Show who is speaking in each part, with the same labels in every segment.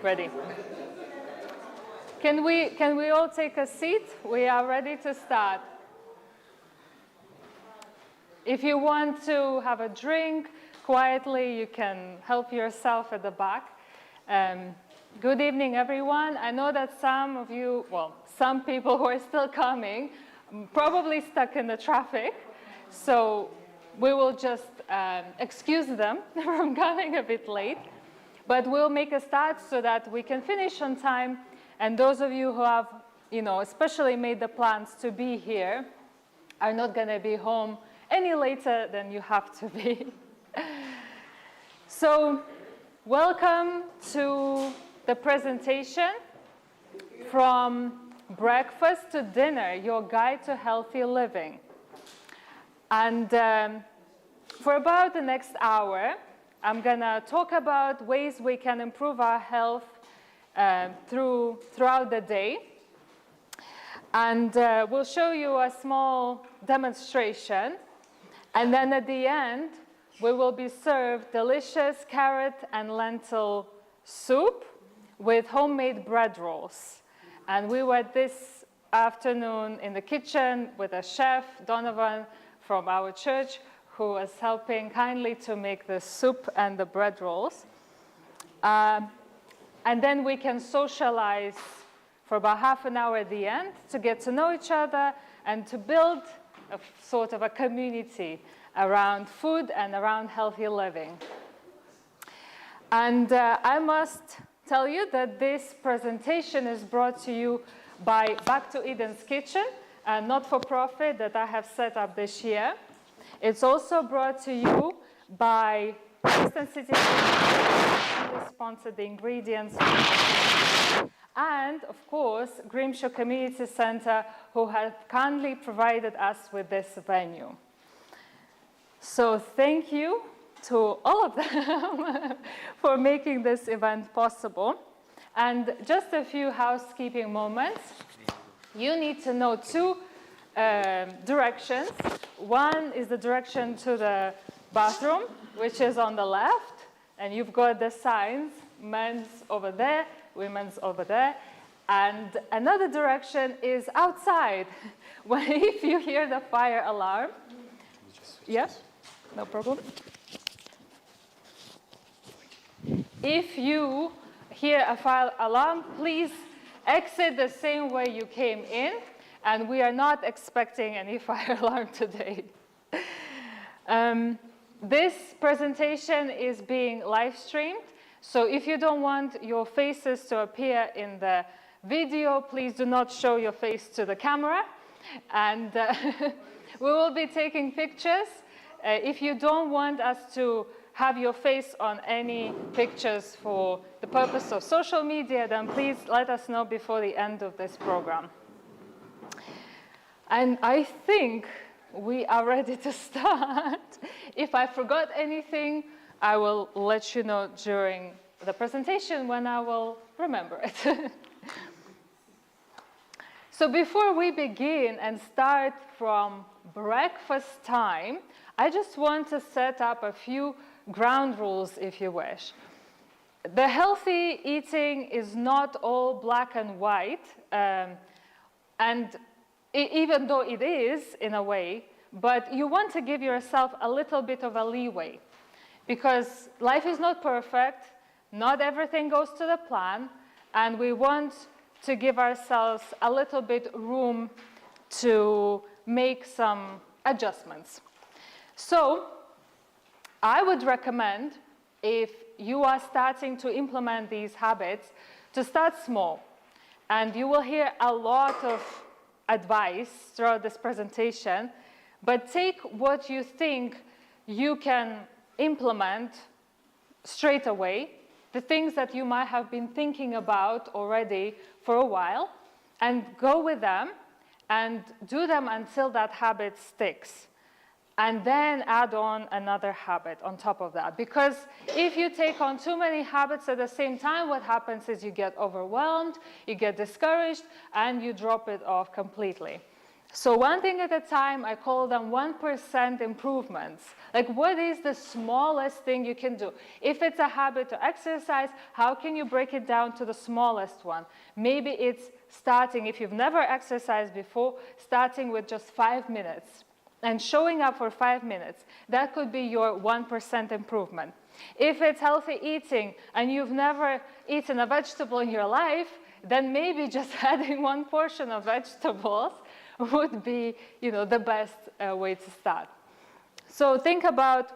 Speaker 1: Ready. Can we all take a seat? We are ready to start. If you want to have a drink quietly, you can help yourself at the back. Good evening, everyone. I know that some of you, well, some people who are still coming, probably stuck in the traffic. So we will just excuse them from coming a bit late. But we'll make a start so that we can finish on time. And those of you who have, especially made the plans to be here are not going to be home any later than you have to be. So welcome to the presentation From Breakfast to Dinner, Your Guide to Healthy Living. And for about the next hour, I'm going to talk about ways we can improve our health throughout the day. And we'll show you a small demonstration. And then at the end, we will be served delicious carrot and lentil soup with homemade bread rolls. And we were this afternoon in the kitchen with a chef, Donovan, from our church, who was helping kindly to make the soup and the bread rolls. And then we can socialize for about half an hour at the end to get to know each other and to build a sort of a community around food and around healthy living. And I must tell you that this presentation is brought to you by Back to Eden's Kitchen, a not-for-profit that I have set up this year. It's also brought to you by Western City, who sponsored the ingredients, and of course, Grimshaw Community Center, who have kindly provided us with this venue. So thank you to all of them for making this event possible. And just a few housekeeping moments. You need to know two directions. One is the direction to the bathroom, which is on the left, and you've got the signs, men's over there, women's over there. And another direction is outside, if you hear the fire alarm. Yes, no problem. If you hear a fire alarm, please exit the same way you came in. And we are not expecting any fire alarm today. This presentation is being live streamed. So if you don't want your faces to appear in the video, please do not show your face to the camera. And we will be taking pictures. If you don't want us to have your face on any pictures for the purpose of social media, then please let us know before the end of this program. And I think we are ready to start. If I forgot anything, I will let you know during the presentation when I will remember it. So before we begin and start from breakfast time, I just want to set up a few ground rules, if you wish. The healthy eating is not all black and white, and even though it is in a way, but you want to give yourself a little bit of a leeway because life is not perfect, not everything goes to the plan, and we want to give ourselves a little bit room to make some adjustments. So I would recommend, if you are starting to implement these habits, to start small. And you will hear a lot of advice throughout this presentation, but take what you think you can implement straight away, the things that you might have been thinking about already for a while, and go with them and do them until that habit sticks. And then add on another habit on top of that. Because if you take on too many habits at the same time, what happens is you get overwhelmed, you get discouraged, and you drop it off completely. So one thing at a time, I call them 1% improvements. Like, what is the smallest thing you can do? If it's a habit to exercise, how can you break it down to the smallest one? Maybe it's starting, if you've never exercised before, starting with just 5 minutes and showing up for 5 minutes. That could be your 1% improvement. If it's healthy eating and you've never eaten a vegetable in your life, then maybe just adding one portion of vegetables would be, the best way to start. So think about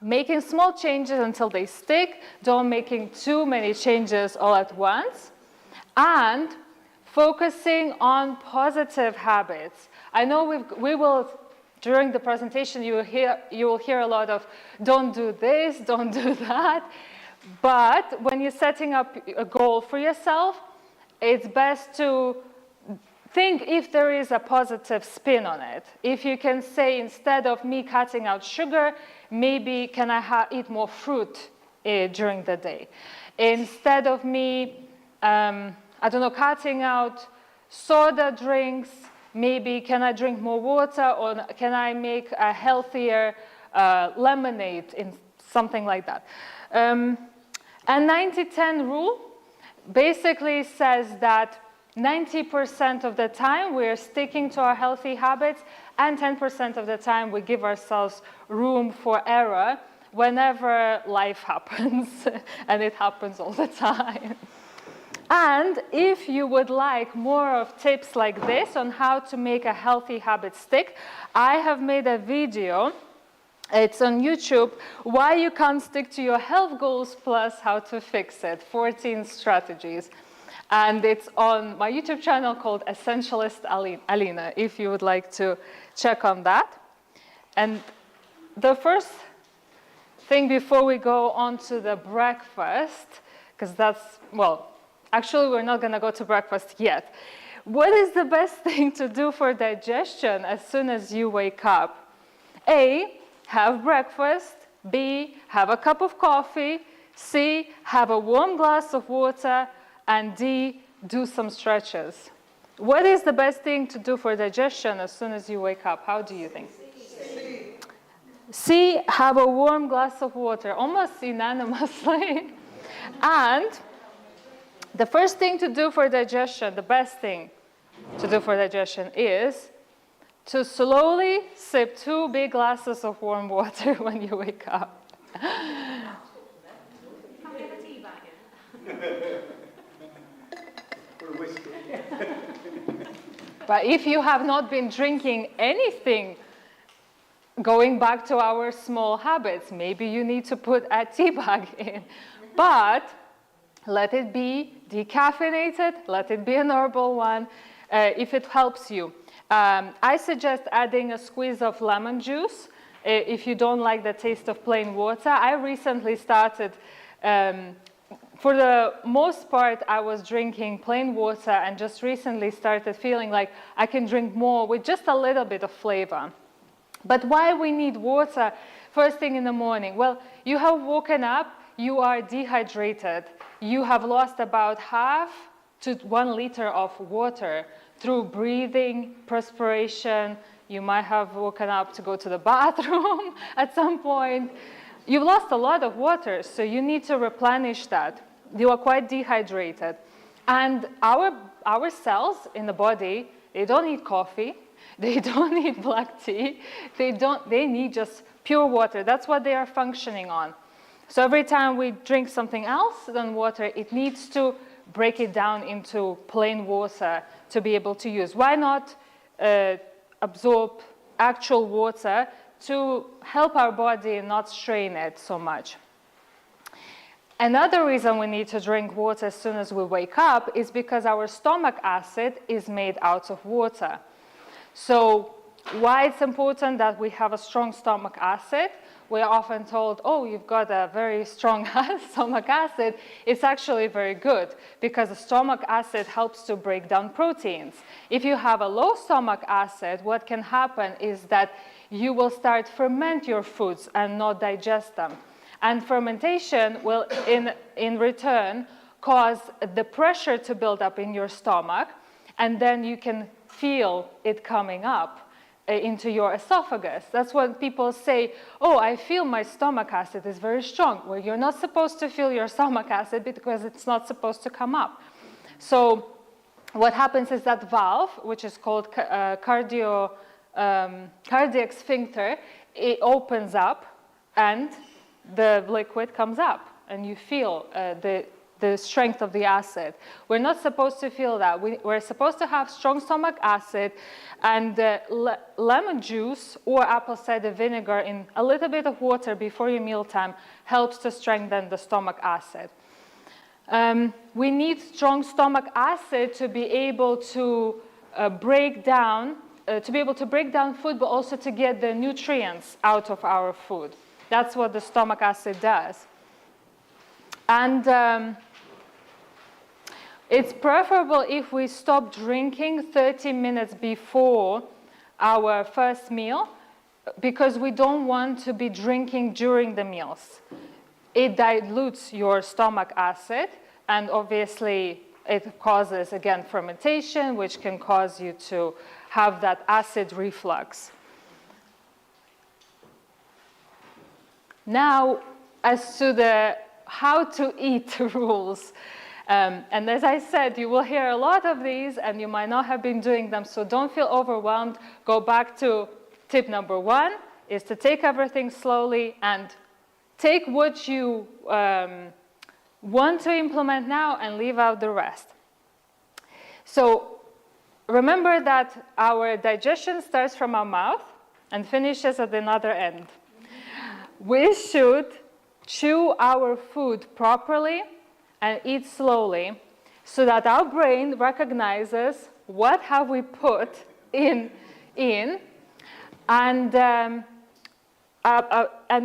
Speaker 1: making small changes until they stick. Don't making too many changes all at once. And focusing on positive habits. I know we will, during the presentation, you will hear a lot of don't do this, don't do that. But when you're setting up a goal for yourself, it's best to think if there is a positive spin on it. If you can say, instead of me cutting out sugar, maybe can I eat more fruit during the day? Instead of me, cutting out soda drinks, maybe can I drink more water, or can I make a healthier lemonade, in something like that. And 90-10 rule basically says that 90% of the time we're sticking to our healthy habits, and 10% of the time we give ourselves room for error whenever life happens, and it happens all the time. And if you would like more of tips like this on how to make a healthy habit stick, I have made a video. It's on YouTube, why you can't stick to your health goals plus how to fix it, 14 strategies. And it's on my YouTube channel called Essentialist Alina, if you would like to check on that. And the first thing before we go on to the breakfast, because actually we're not going to go to breakfast yet. What is the best thing to do for digestion as soon as you wake up? A, have breakfast. B, have a cup of coffee. C, have a warm glass of water. And D, do some stretches. What is the best thing to do for digestion as soon as you wake up? How do you think? C, have a warm glass of water, almost unanimously. And the first thing to do for digestion, the best thing to do for digestion is to slowly sip 2 big glasses of warm water when you wake up.
Speaker 2: Can we have a tea bag?
Speaker 1: But if you have not been drinking anything, going back to our small habits, maybe you need to put a tea bag in. But let it be decaffeinated, let it be an herbal one, if it helps you. I suggest adding a squeeze of lemon juice if you don't like the taste of plain water. I recently started, for the most part, I was drinking plain water, and just recently started feeling like I can drink more with just a little bit of flavor. But why we need water first thing in the morning? Well, you have woken up, you are dehydrated. You have lost about half to 1 liter of water through breathing, perspiration. You might have woken up to go to the bathroom at some point. You've lost a lot of water, so you need to replenish that. You are quite dehydrated. And our cells in the body, they don't need coffee, they don't need black tea, they need just pure water. That's what they are functioning on. So every time we drink something else than water, it needs to break it down into plain water to be able to use. Why not absorb actual water to help our body not strain it so much? Another reason we need to drink water as soon as we wake up is because our stomach acid is made out of water. So why it's important that we have a strong stomach acid? We're often told, oh, you've got a very strong stomach acid. It's actually very good because the stomach acid helps to break down proteins. If you have a low stomach acid, what can happen is that you will start ferment your foods and not digest them. And fermentation will, in return, cause the pressure to build up in your stomach, and then you can feel it coming up into your esophagus. That's when people say, oh, I feel my stomach acid is very strong. Well, you're not supposed to feel your stomach acid because it's not supposed to come up. So what happens is that valve, which is called cardiac sphincter, it opens up and the liquid comes up and you feel the strength of the acid. We're not supposed to feel that. We're supposed to have strong stomach acid, and lemon juice or apple cider vinegar in a little bit of water before your mealtime helps to strengthen the stomach acid. We need strong stomach acid to be able to break down food, but also to get the nutrients out of our food. That's what the stomach acid does. And it's preferable if we stop drinking 30 minutes before our first meal, because we don't want to be drinking during the meals. It dilutes your stomach acid, and obviously it causes, again, fermentation, which can cause you to have that acid reflux. Now, as to the how to eat rules. And as I said, you will hear a lot of these and you might not have been doing them, so don't feel overwhelmed. Go back to tip number 1, is to take everything slowly and take what you want to implement now and leave out the rest. So remember that our digestion starts from our mouth and finishes at another end. We should chew our food properly and eat slowly so that our brain recognizes what have we put in and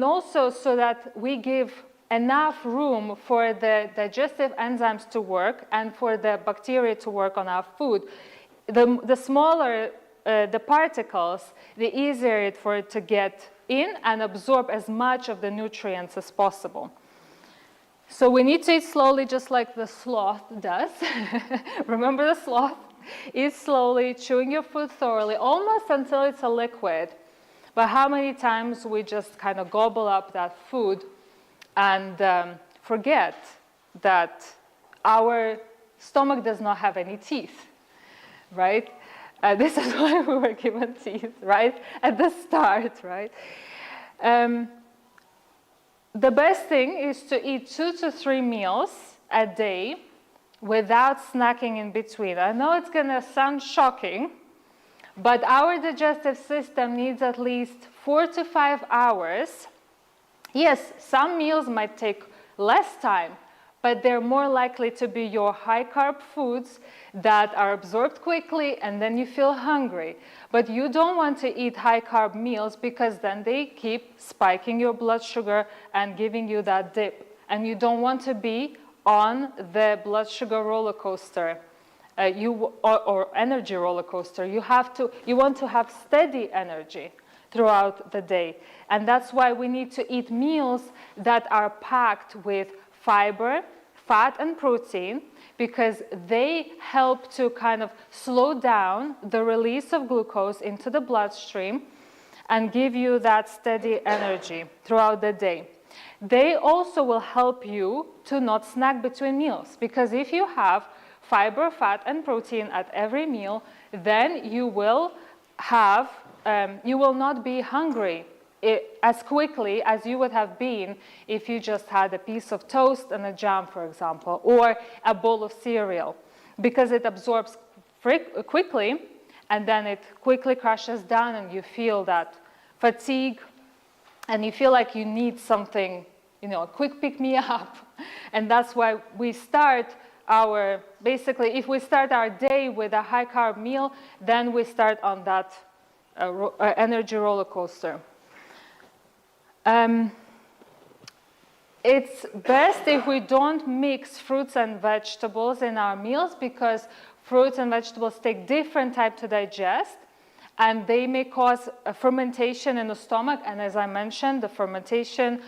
Speaker 1: also so that we give enough room for the digestive enzymes to work and for the bacteria to work on our food. The smaller the particles, the easier it for it to get in and absorb as much of the nutrients as possible. So we need to eat slowly, just like the sloth does. Remember the sloth? Eat slowly, chewing your food thoroughly, almost until it's a liquid. But how many times we just kind of gobble up that food and forget that our stomach does not have any teeth, right? This is why we were given teeth, right? At the start, right? The best thing is to eat 2 to 3 meals a day without snacking in between. I know it's going to sound shocking, but our digestive system needs at least 4 to 5 hours. Yes, some meals might take less time, but they're more likely to be your high-carb foods that are absorbed quickly and then you feel hungry. But you don't want to eat high-carb meals because then they keep spiking your blood sugar and giving you that dip. And you don't want to be on the blood sugar roller coaster or energy roller coaster. You want to have steady energy throughout the day. And that's why we need to eat meals that are packed with fiber, fat, and protein, because they help to kind of slow down the release of glucose into the bloodstream and give you that steady energy throughout the day. They also will help you to not snack between meals, because if you have fiber, fat, and protein at every meal, then you will not be hungry as quickly as you would have been if you just had a piece of toast and a jam, for example, or a bowl of cereal, because it absorbs quickly and then it quickly crashes down and you feel that fatigue and you feel like you need something, a quick pick-me-up. And that's why we start if we start our day with a high-carb meal, then we start on that energy roller coaster. It's best if we don't mix fruits and vegetables in our meals, because fruits and vegetables take different time to digest and they may cause a fermentation in the stomach, and as I mentioned, the fermentation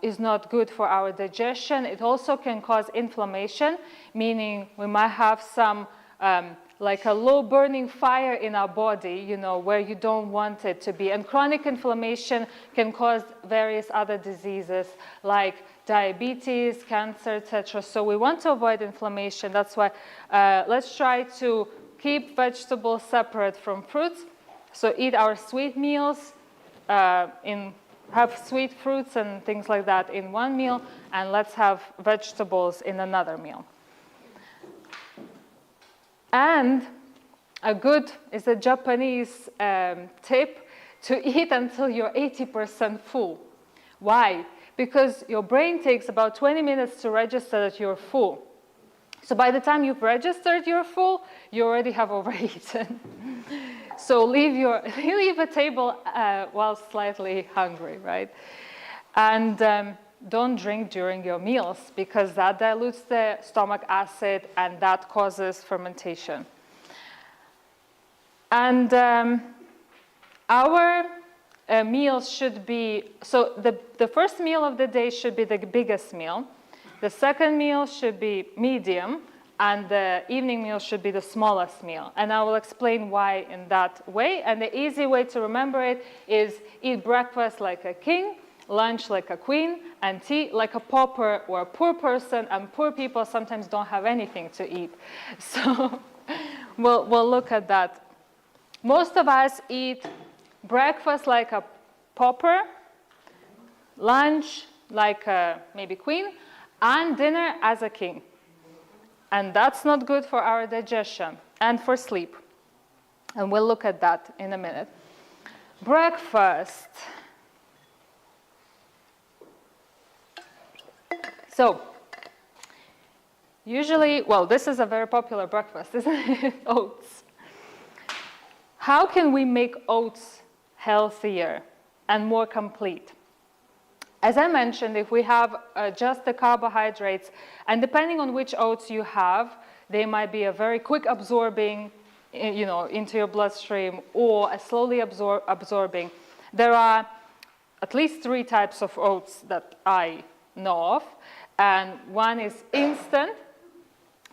Speaker 1: is not good for our digestion. It also can cause inflammation, meaning we might have some like a low burning fire in our body, you know, where you don't want it to be. And chronic inflammation can cause various other diseases like diabetes, cancer, etc. So we want to avoid inflammation. That's why let's try to keep vegetables separate from fruits. So eat our sweet meals, have sweet fruits and things like that in one meal, and let's have vegetables in another meal. And a Japanese tip to eat until you're 80% full. Why? Because your brain takes about 20 minutes to register that you're full. So by the time you've registered you're full, you already have overeaten. So leave a table while slightly hungry, right? And don't drink during your meals because that dilutes the stomach acid and that causes fermentation. And our meals should be, so the first meal of the day should be the biggest meal. The second meal should be medium, and the evening meal should be the smallest meal. And I will explain why in that way. And the easy way to remember it is eat breakfast like a king, lunch like a queen, and tea like a pauper or a poor person. And poor people sometimes don't have anything to eat. So we'll look at that. Most of us eat breakfast like a pauper, lunch like a maybe queen, and dinner as a king. And that's not good for our digestion and for sleep. And we'll look at that in a minute. Breakfast. So, usually, well, this is a very popular breakfast, isn't it? Oats. How can we make oats healthier and more complete? As I mentioned, if we have just the carbohydrates, and depending on which oats you have, they might be a very quick absorbing, you know, into your bloodstream, or a slowly absorbing. There are at least 3 types of oats that I know of, and one is instant,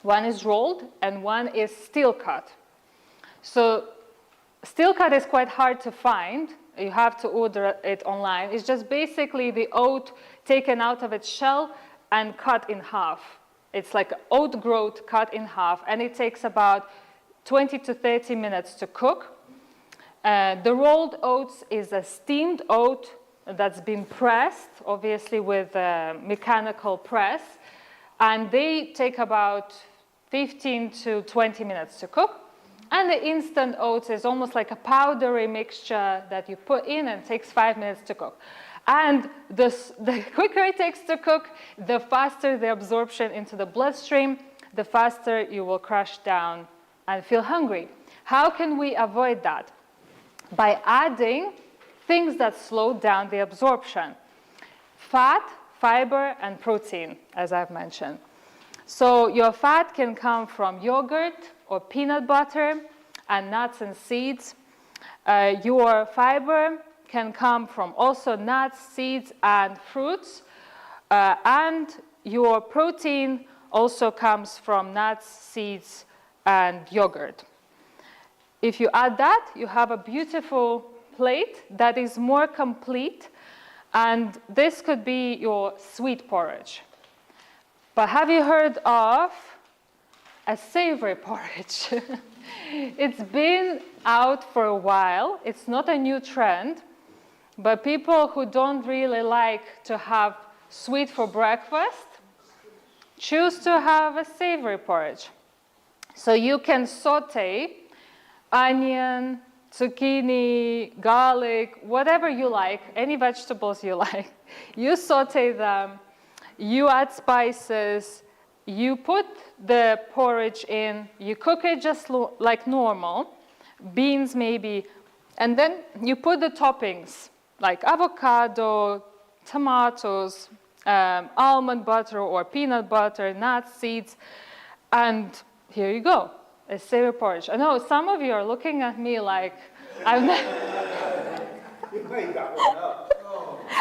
Speaker 1: one is rolled, and one is steel cut. So steel cut is quite hard to find. You have to order it online. It's just basically the oat taken out of its shell and cut in half. It's like oat groat cut in half, and it takes about 20 to 30 minutes to cook. The rolled oats is a steamed oat that's been pressed, obviously with a mechanical press, and they take about 15 to 20 minutes to cook. And the instant oats is almost like a powdery mixture that you put in and takes 5 minutes to cook. And the quicker it takes to cook, the faster the absorption into the bloodstream, the faster you will crash down and feel hungry. How can we avoid that? By adding things that slow down the absorption. Fat, fiber, and protein, as I've mentioned. So your fat can come from yogurt or peanut butter and nuts and seeds. Your fiber can come from also nuts, seeds, and fruits. And your protein also comes from nuts, seeds, and yogurt. If you add that, you have a beautiful plate that is more complete. And this could be your sweet porridge. But have you heard of a savory porridge? It's been out for a while. It's not a new trend. But people who don't really like to have sweet for breakfast choose to have a savory porridge. So you can saute onion, zucchini, garlic, whatever you like, any vegetables you like. You saute them. You add spices, you put the porridge in, you cook it just like normal, beans maybe, and then you put the toppings like avocado, tomatoes, almond butter or peanut butter, nuts, seeds, and here you go, a savory porridge. I know some of you are looking at me like, you made that one up.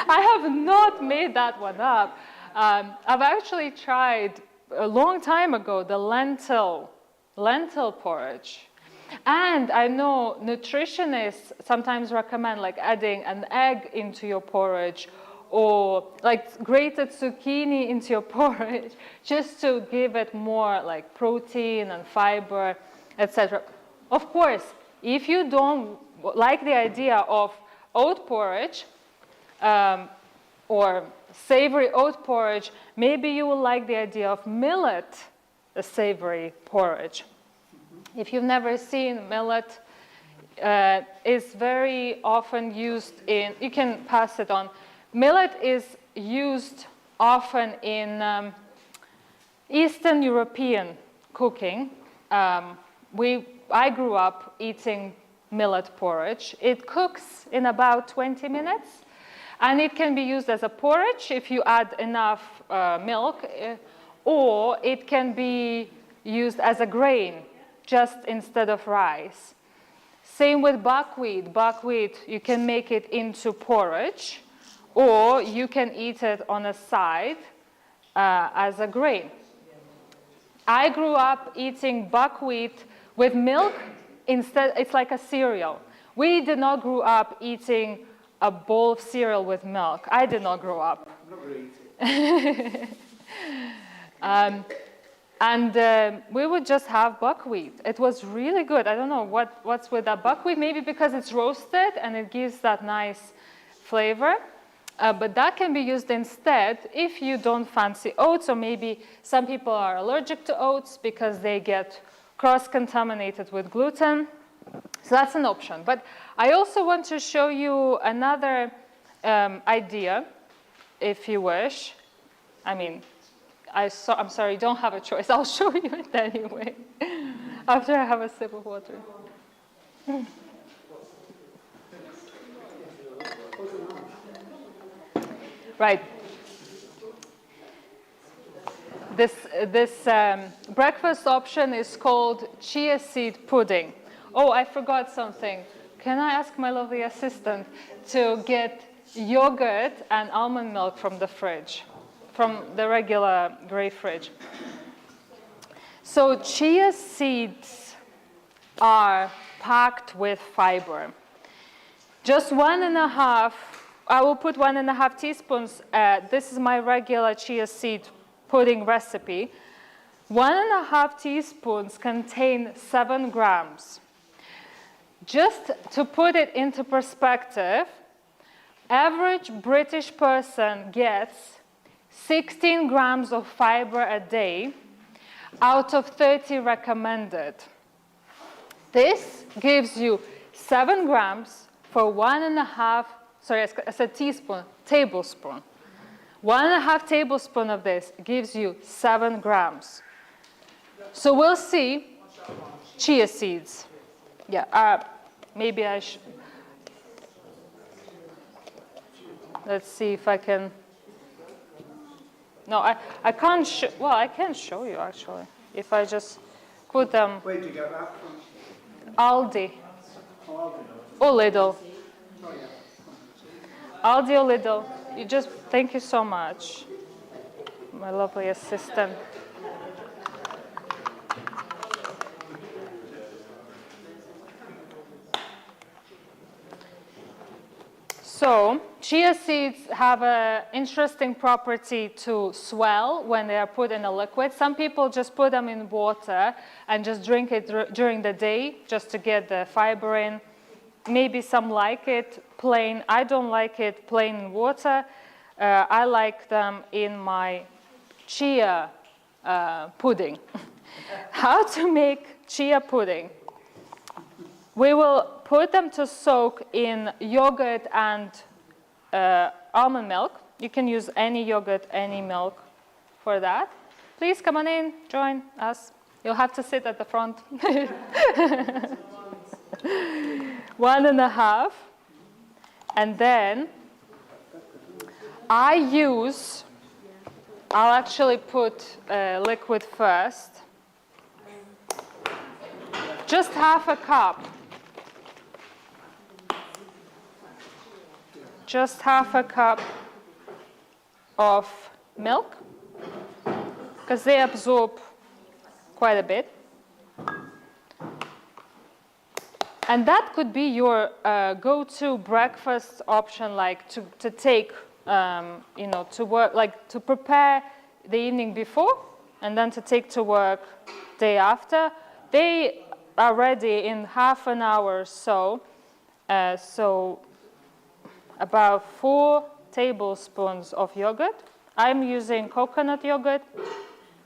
Speaker 1: I have not made that one up. I've actually tried a long time ago the lentil lentil porridge. And I know nutritionists sometimes recommend like adding an egg into your porridge or like grated zucchini into your porridge just to give it more like protein and fiber, etc. Of course, if you don't like the idea of oat porridge or savory oat porridge, maybe you will like the idea of millet savory porridge. If you've never seen millet, it's very often used in, you can pass it on. Millet is used often in Eastern European cooking. I grew up eating millet porridge. It cooks in about 20 minutes, and it can be used as a porridge if you add enough milk, or it can be used as a grain, just instead of rice. Same with buckwheat. Buckwheat, you can make it into porridge, or you can eat it on a side as a grain. I grew up eating buckwheat with milk. Instead, it's like a cereal. We did not grow up eating a bowl of cereal with milk. I did not grow up. And we would just have buckwheat. It was really good. I don't know what's with that buckwheat. Maybe because it's roasted and it gives that nice flavor. But that can be used instead if you don't fancy oats, or maybe some people are allergic to oats because they get cross-contaminated with gluten. So that's an option. But I also want to show you another idea, if you wish. I mean, I'm sorry, you don't have a choice. I'll show you it anyway, after I have a sip of water. Right. This breakfast option is called chia seed pudding. Oh, I forgot something. Can I ask my lovely assistant to get yogurt and almond milk from the fridge, from the regular gray fridge? So chia seeds are packed with fiber. Just 1.5, I will put 1.5 teaspoons. This is my regular chia seed pudding recipe. 1.5 teaspoons contain 7 grams. Just to put it into perspective, average British person gets 16 grams of fiber a day out of 30 recommended. This gives you 7 grams for 1.5, sorry, I said teaspoon, tablespoon. 1.5 tablespoon of this gives you 7 grams. So we'll see chia seeds. Yeah, maybe I should. Let's see if I can. No, I can't. Well, I can show you actually. If I just put them.
Speaker 3: Where did you get that from?
Speaker 1: Aldi.
Speaker 3: Oh,
Speaker 1: Or Lidl.
Speaker 3: oh yeah.
Speaker 1: Aldi or Lidl. You just, thank you so much, my lovely assistant. So, chia seeds have an interesting property to swell when they are put in a liquid. Some people just put them in water and just drink it during the day just to get the fiber in. Maybe some like it plain. I don't like it plain in water. I like them in my chia pudding. How to make chia pudding? We will put them to soak in yogurt and almond milk. You can use any yogurt, any milk for that. Please come on in, join us. You'll have to sit at the front. 1.5. And then I'll actually put liquid first. Just half a cup. Just half a cup of milk, because they absorb quite a bit. And that could be your go-to breakfast option, like to take, to work, like to prepare the evening before and then to take to work day after. They are ready in half an hour or so. So about 4 tablespoons of yogurt. I'm using coconut yogurt.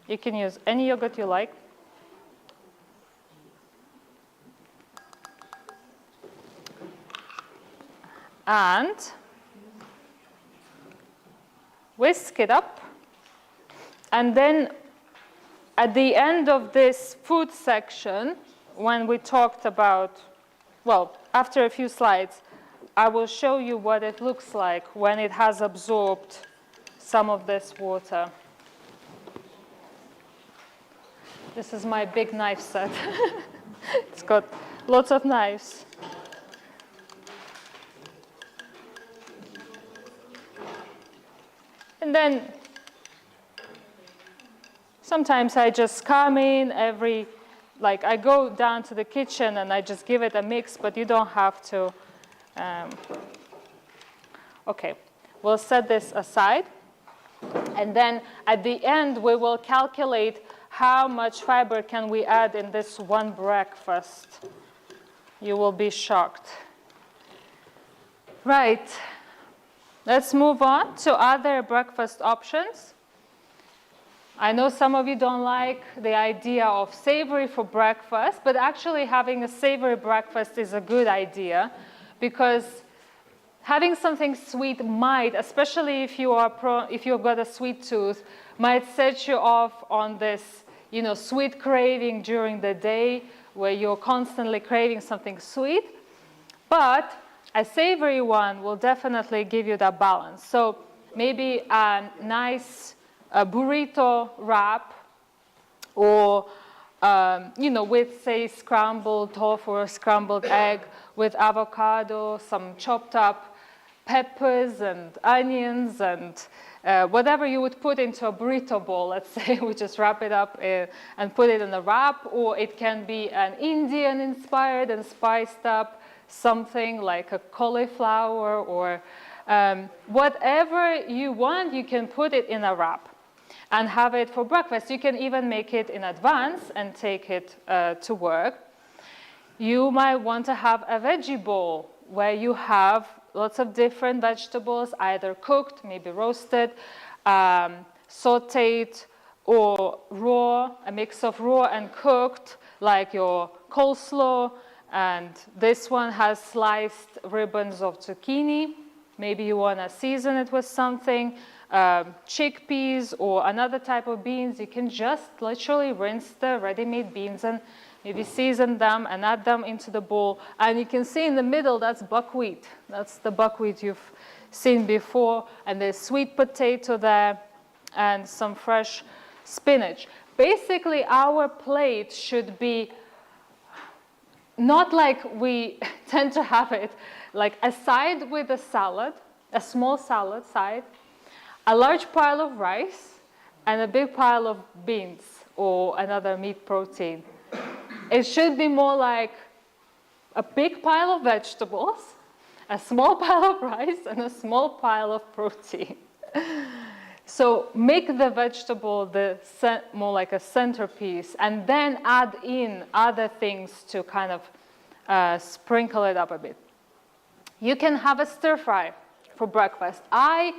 Speaker 1: You can use any yogurt you like. And whisk it up. And then at the end of this food section, when we talked about, well, after a few slides, I will show you what it looks like when it has absorbed some of this water. This is my big knife set. It's got lots of knives. And then sometimes I just come in I go down to the kitchen and I just give it a mix, but you don't have to. Okay, we'll set this aside. And then at the end, we will calculate how much fiber can we add in this one breakfast. You will be shocked. Right. Let's move on to other breakfast options. I know some of you don't like the idea of savory for breakfast, but actually having a savory breakfast is a good idea because having something sweet might, especially if you've got a sweet tooth, might set you off on this, sweet craving during the day where you're constantly craving something sweet. But a savory one will definitely give you that balance. So maybe a nice burrito wrap or, with, say, scrambled tofu or scrambled egg with avocado, some chopped up peppers and onions and whatever you would put into a burrito bowl, let's say, we just wrap it up and put it in a wrap, or it can be an Indian-inspired and spiced up something like a cauliflower or whatever you want, you can put it in a wrap and have it for breakfast. You can even make it in advance and take it to work. You might want to have a veggie bowl where you have lots of different vegetables, either cooked, maybe roasted, sauteed, or raw, a mix of raw and cooked, like your coleslaw. And this one has sliced ribbons of zucchini. Maybe you want to season it with something, chickpeas or another type of beans. You can just literally rinse the ready-made beans and maybe season them and add them into the bowl. And you can see in the middle, that's buckwheat. That's the buckwheat you've seen before. And there's sweet potato there and some fresh spinach. Basically, our plate should be not like we tend to have it, like a side with a salad, a small salad side, a large pile of rice, and a big pile of beans or another meat protein. It should be more like a big pile of vegetables, a small pile of rice, and a small pile of protein. So make the vegetable more like a centerpiece, and then add in other things to kind of sprinkle it up a bit. You can have a stir fry for breakfast. I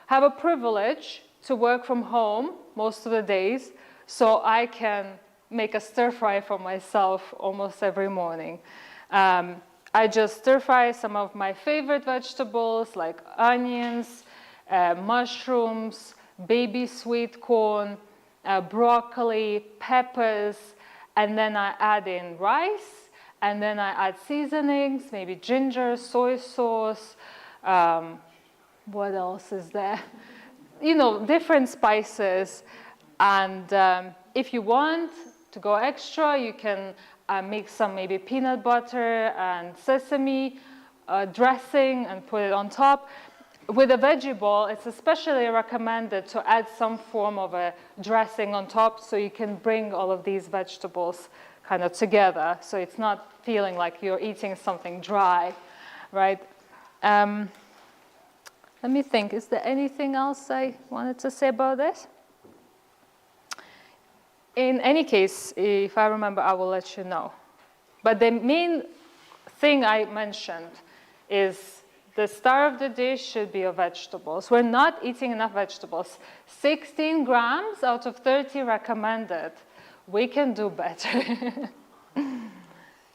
Speaker 1: have a privilege to work from home most of the days, so I can make a stir fry for myself almost every morning. I just stir fry some of my favorite vegetables like onions, mushrooms, baby sweet corn, broccoli, peppers, and then I add in rice, and then I add seasonings, maybe ginger, soy sauce, what else is there? Different spices. And if you want to go extra, you can make some maybe peanut butter and sesame dressing and put it on top. With a veggie bowl, it's especially recommended to add some form of a dressing on top so you can bring all of these vegetables kind of together, so it's not feeling like you're eating something dry, right? Let me think, is there anything else I wanted to say about this? In any case, if I remember, I will let you know. But the main thing I mentioned is the star of the dish should be of vegetables. We're not eating enough vegetables. 16 grams out of 30 recommended. We can do better.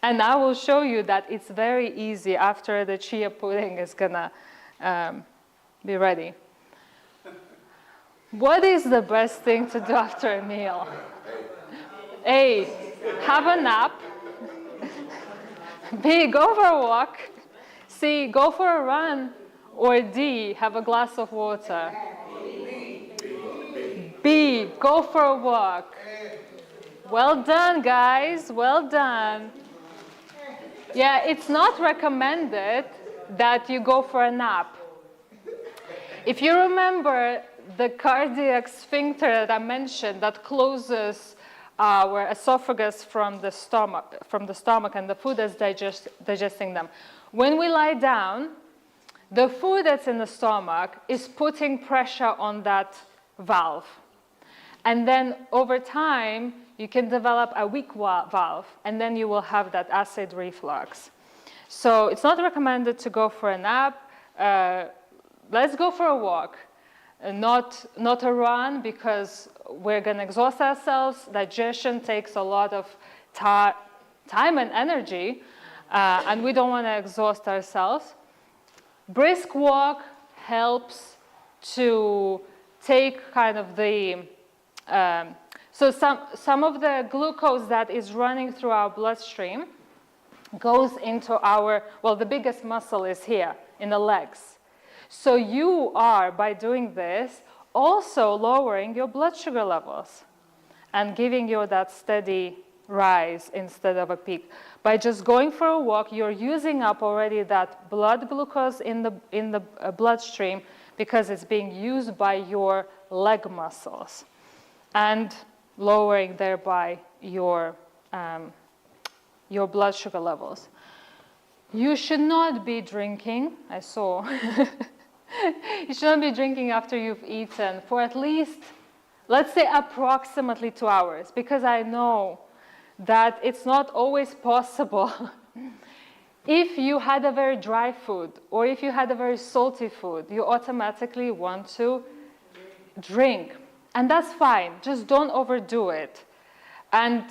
Speaker 1: And I will show you that it's very easy after the chia pudding is gonna be ready. What is the best thing to do after a meal? A, have a nap. B, go for a walk. C, go for a run. Or D, have a glass of water. B, go for a walk. Well done, guys, well done. Yeah, it's not recommended that you go for a nap. If you remember the cardiac sphincter that I mentioned that closes our esophagus from the stomach, and the food is digesting them. When we lie down, the food that's in the stomach is putting pressure on that valve. And then over time, you can develop a weak valve, and then you will have that acid reflux. So it's not recommended to go for a nap. Let's go for a walk, not a run, because we're going to exhaust ourselves. Digestion takes a lot of time and energy, and we don't want to exhaust ourselves. Brisk walk helps to take kind of the, so some of the glucose that is running through our bloodstream goes into our, well, the biggest muscle is here in the legs. So you are, by doing this, also lowering your blood sugar levels and giving you that steady rise instead of a peak. By just going for a walk, you're using up already that blood glucose in the bloodstream because it's being used by your leg muscles and lowering thereby your blood sugar levels. You should not be drinking, I saw. You shouldn't be drinking after you've eaten for at least, let's say, approximately 2 hours, because I know that it's not always possible. If you had a very dry food or if you had a very salty food, you automatically want to drink. And that's fine, just don't overdo it. And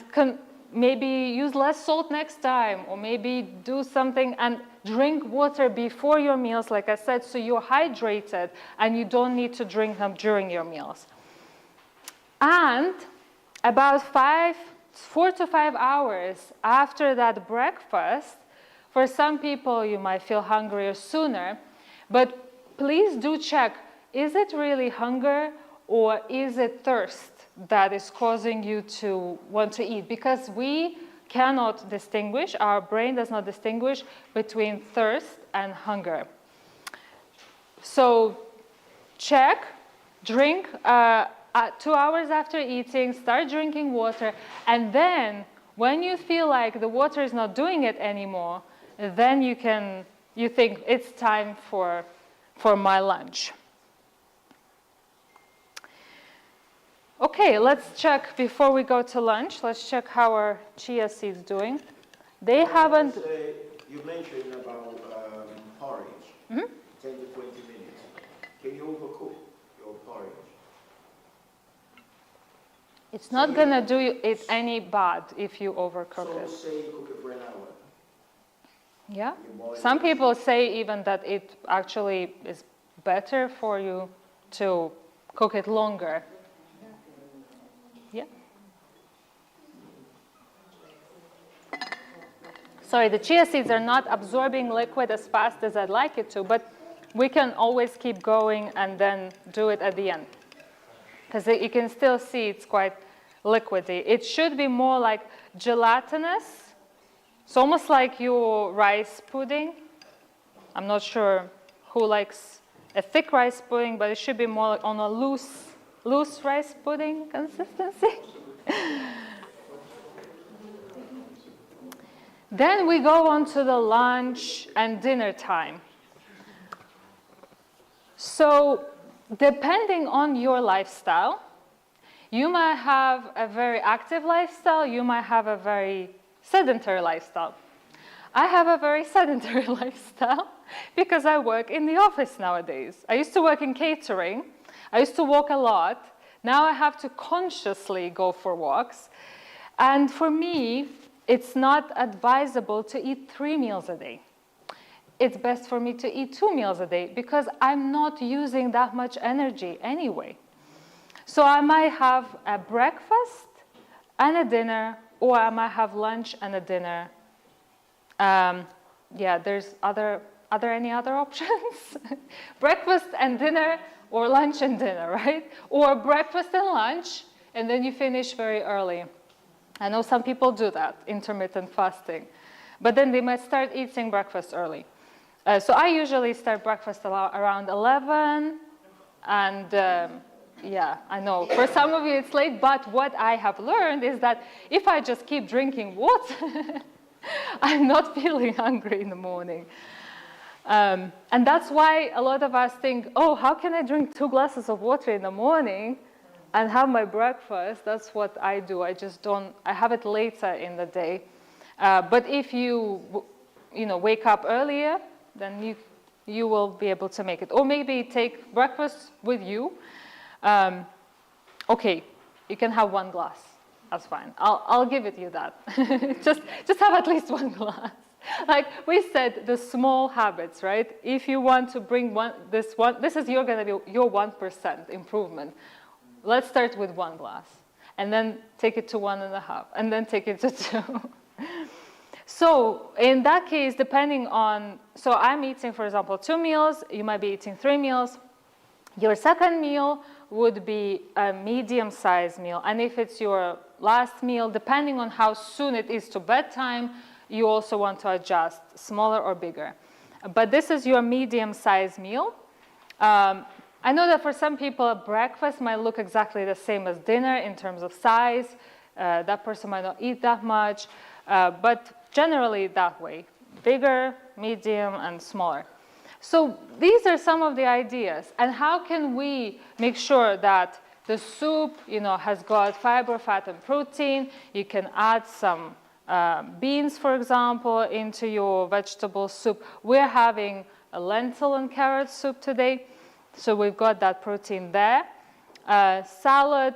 Speaker 1: maybe use less salt next time, or maybe do something and drink water before your meals, like I said, so you're hydrated and you don't need to drink them during your meals. And about 4 to 5 hours after that breakfast, for some people you might feel hungrier sooner, but please do check, is it really hunger or is it thirst that is causing you to want to eat? Because we cannot distinguish, our brain does not distinguish between thirst and hunger. So check, drink 2 hours after eating, start drinking water, and then when you feel like the water is not doing it anymore, then you think it's time for my lunch. Okay, let's check before we go to lunch. Let's check how our chia seeds doing. They haven't.
Speaker 4: You mentioned about porridge, 10 to 20 minutes. Can you overcook your porridge?
Speaker 1: It's not going to do it any bad if you overcook it.
Speaker 4: So say you cook it for an hour.
Speaker 1: Yeah. Some people say even that it actually is better for you to cook it longer. Yeah. Sorry, the chia seeds are not absorbing liquid as fast as I'd like it to, but we can always keep going and then do it at the end. Because you can still see it's quite liquidy. It should be more like gelatinous. It's almost like your rice pudding. I'm not sure who likes a thick rice pudding, but it should be more on a loose rice pudding consistency. Then we go on to the lunch and dinner time. So depending on your lifestyle, you might have a very active lifestyle, you might have a very sedentary lifestyle. I have a very sedentary lifestyle because I work in the office nowadays. I used to work in catering. I used to walk a lot. Now I have to consciously go for walks. And for me, it's not advisable to eat 3 meals a day. It's best for me to eat 2 meals a day because I'm not using that much energy anyway. So I might have a breakfast and a dinner, or I might have lunch and a dinner. Yeah, there's are there any other options? Breakfast and dinner, or lunch and dinner, right? Or breakfast and lunch, and then you finish very early. I know some people do that, intermittent fasting. But then they might start eating breakfast early. So I usually start breakfast around 11, and yeah, I know for some of you it's late, but what I have learned is that if I just keep drinking water, I'm not feeling hungry in the morning. And that's why a lot of us think, oh, how can I drink 2 glasses of water in the morning and have my breakfast? That's what I do. I just don't, I have it later in the day. But if you wake up earlier, then you will be able to make it. Or maybe take breakfast with you. Okay, you can have 1 glass. That's fine. I'll give it you that. just have at least 1 glass. Like we said, the small habits, right? If you want to bring this is going to be your 1% improvement. Let's start with 1 glass, and then take it to 1.5, and then take it to 2. So in that case, depending on, so I'm eating, for example, 2 meals. You might be eating 3 meals. Your second meal would be a medium-sized meal. And if it's your last meal, depending on how soon it is to bedtime, you also want to adjust, smaller or bigger. But this is your medium-sized meal. I know that for some people, breakfast might look exactly the same as dinner in terms of size. That person might not eat that much, but generally that way, bigger, medium, and smaller. So these are some of the ideas. And how can we make sure that the soup, has got fiber, fat, and protein? You can add some beans, for example, into your vegetable soup. We're having a lentil and carrot soup today, so we've got that protein there. Salad.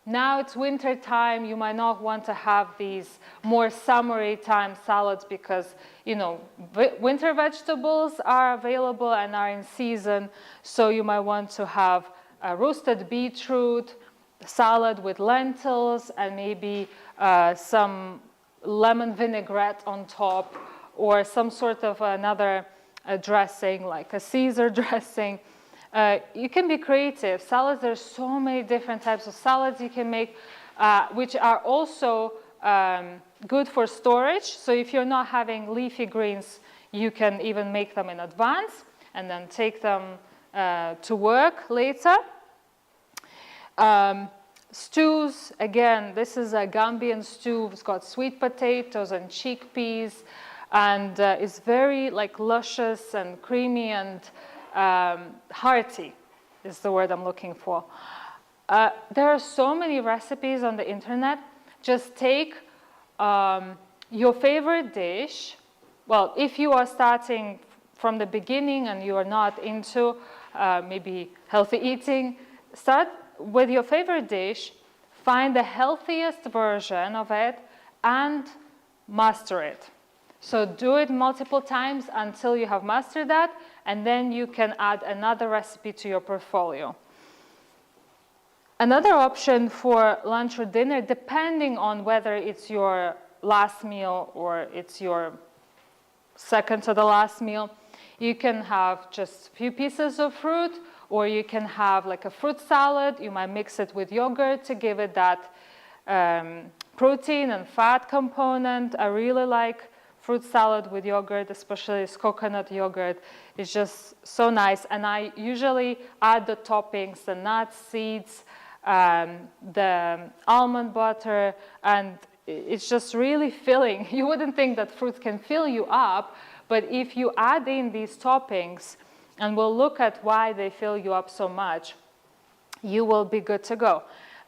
Speaker 1: Now it's winter time. You might not want to have these more summery time salads because, winter vegetables are available and are in season. So you might want to have a roasted beetroot salad with lentils and maybe some lemon vinaigrette on top, or some sort of another dressing like a Caesar dressing. You can be creative. Salads, there's so many different types of salads you can make, which are also good for storage. So if you're not having leafy greens, you can even make them in advance and then take them to work later. Stews, again, this is a Gambian stew. It's got sweet potatoes and chickpeas, and it's very luscious and creamy and hearty is the word I'm looking for. There are so many recipes on the internet. Just take your favorite dish. Well, if you are starting from the beginning and you are not into maybe healthy eating, start with your favorite dish, find the healthiest version of it, and master it. So do it multiple times until you have mastered that, and then you can add another recipe to your portfolio. Another option for lunch or dinner, depending on whether it's your last meal or it's your second to the last meal, you can have just a few pieces of fruit, or you can have a fruit salad. You might mix it with yogurt to give it that protein and fat component. I really like fruit salad with yogurt, especially this coconut yogurt. It's just so nice. And I usually add the toppings, the nuts, seeds, the almond butter, and it's just really filling. You wouldn't think that fruit can fill you up, but if you add in these toppings, and we'll look at why they fill you up so much, you will be good to go.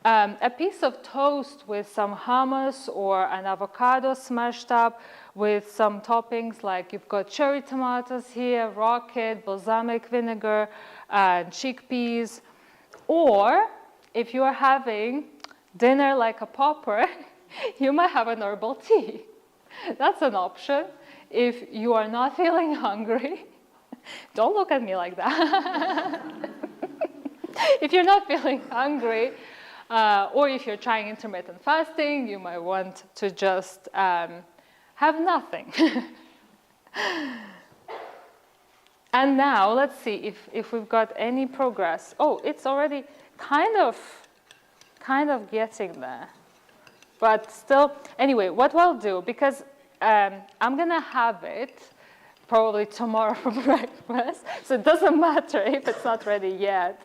Speaker 1: A piece of toast with some hummus or an avocado smashed up with some toppings like you've got cherry tomatoes here, rocket, balsamic vinegar, chickpeas. Or if you are having dinner like a pauper, you might have an herbal tea. That's an option. If you are not feeling hungry, don't look at me like that. If you're not feeling hungry, or if you're trying intermittent fasting, you might want to just have nothing. And now let's see if we've got any progress. Oh, it's already kind of getting there. But still, anyway, what we'll do, because I'm gonna have it probably tomorrow for breakfast, so it doesn't matter if it's not ready yet.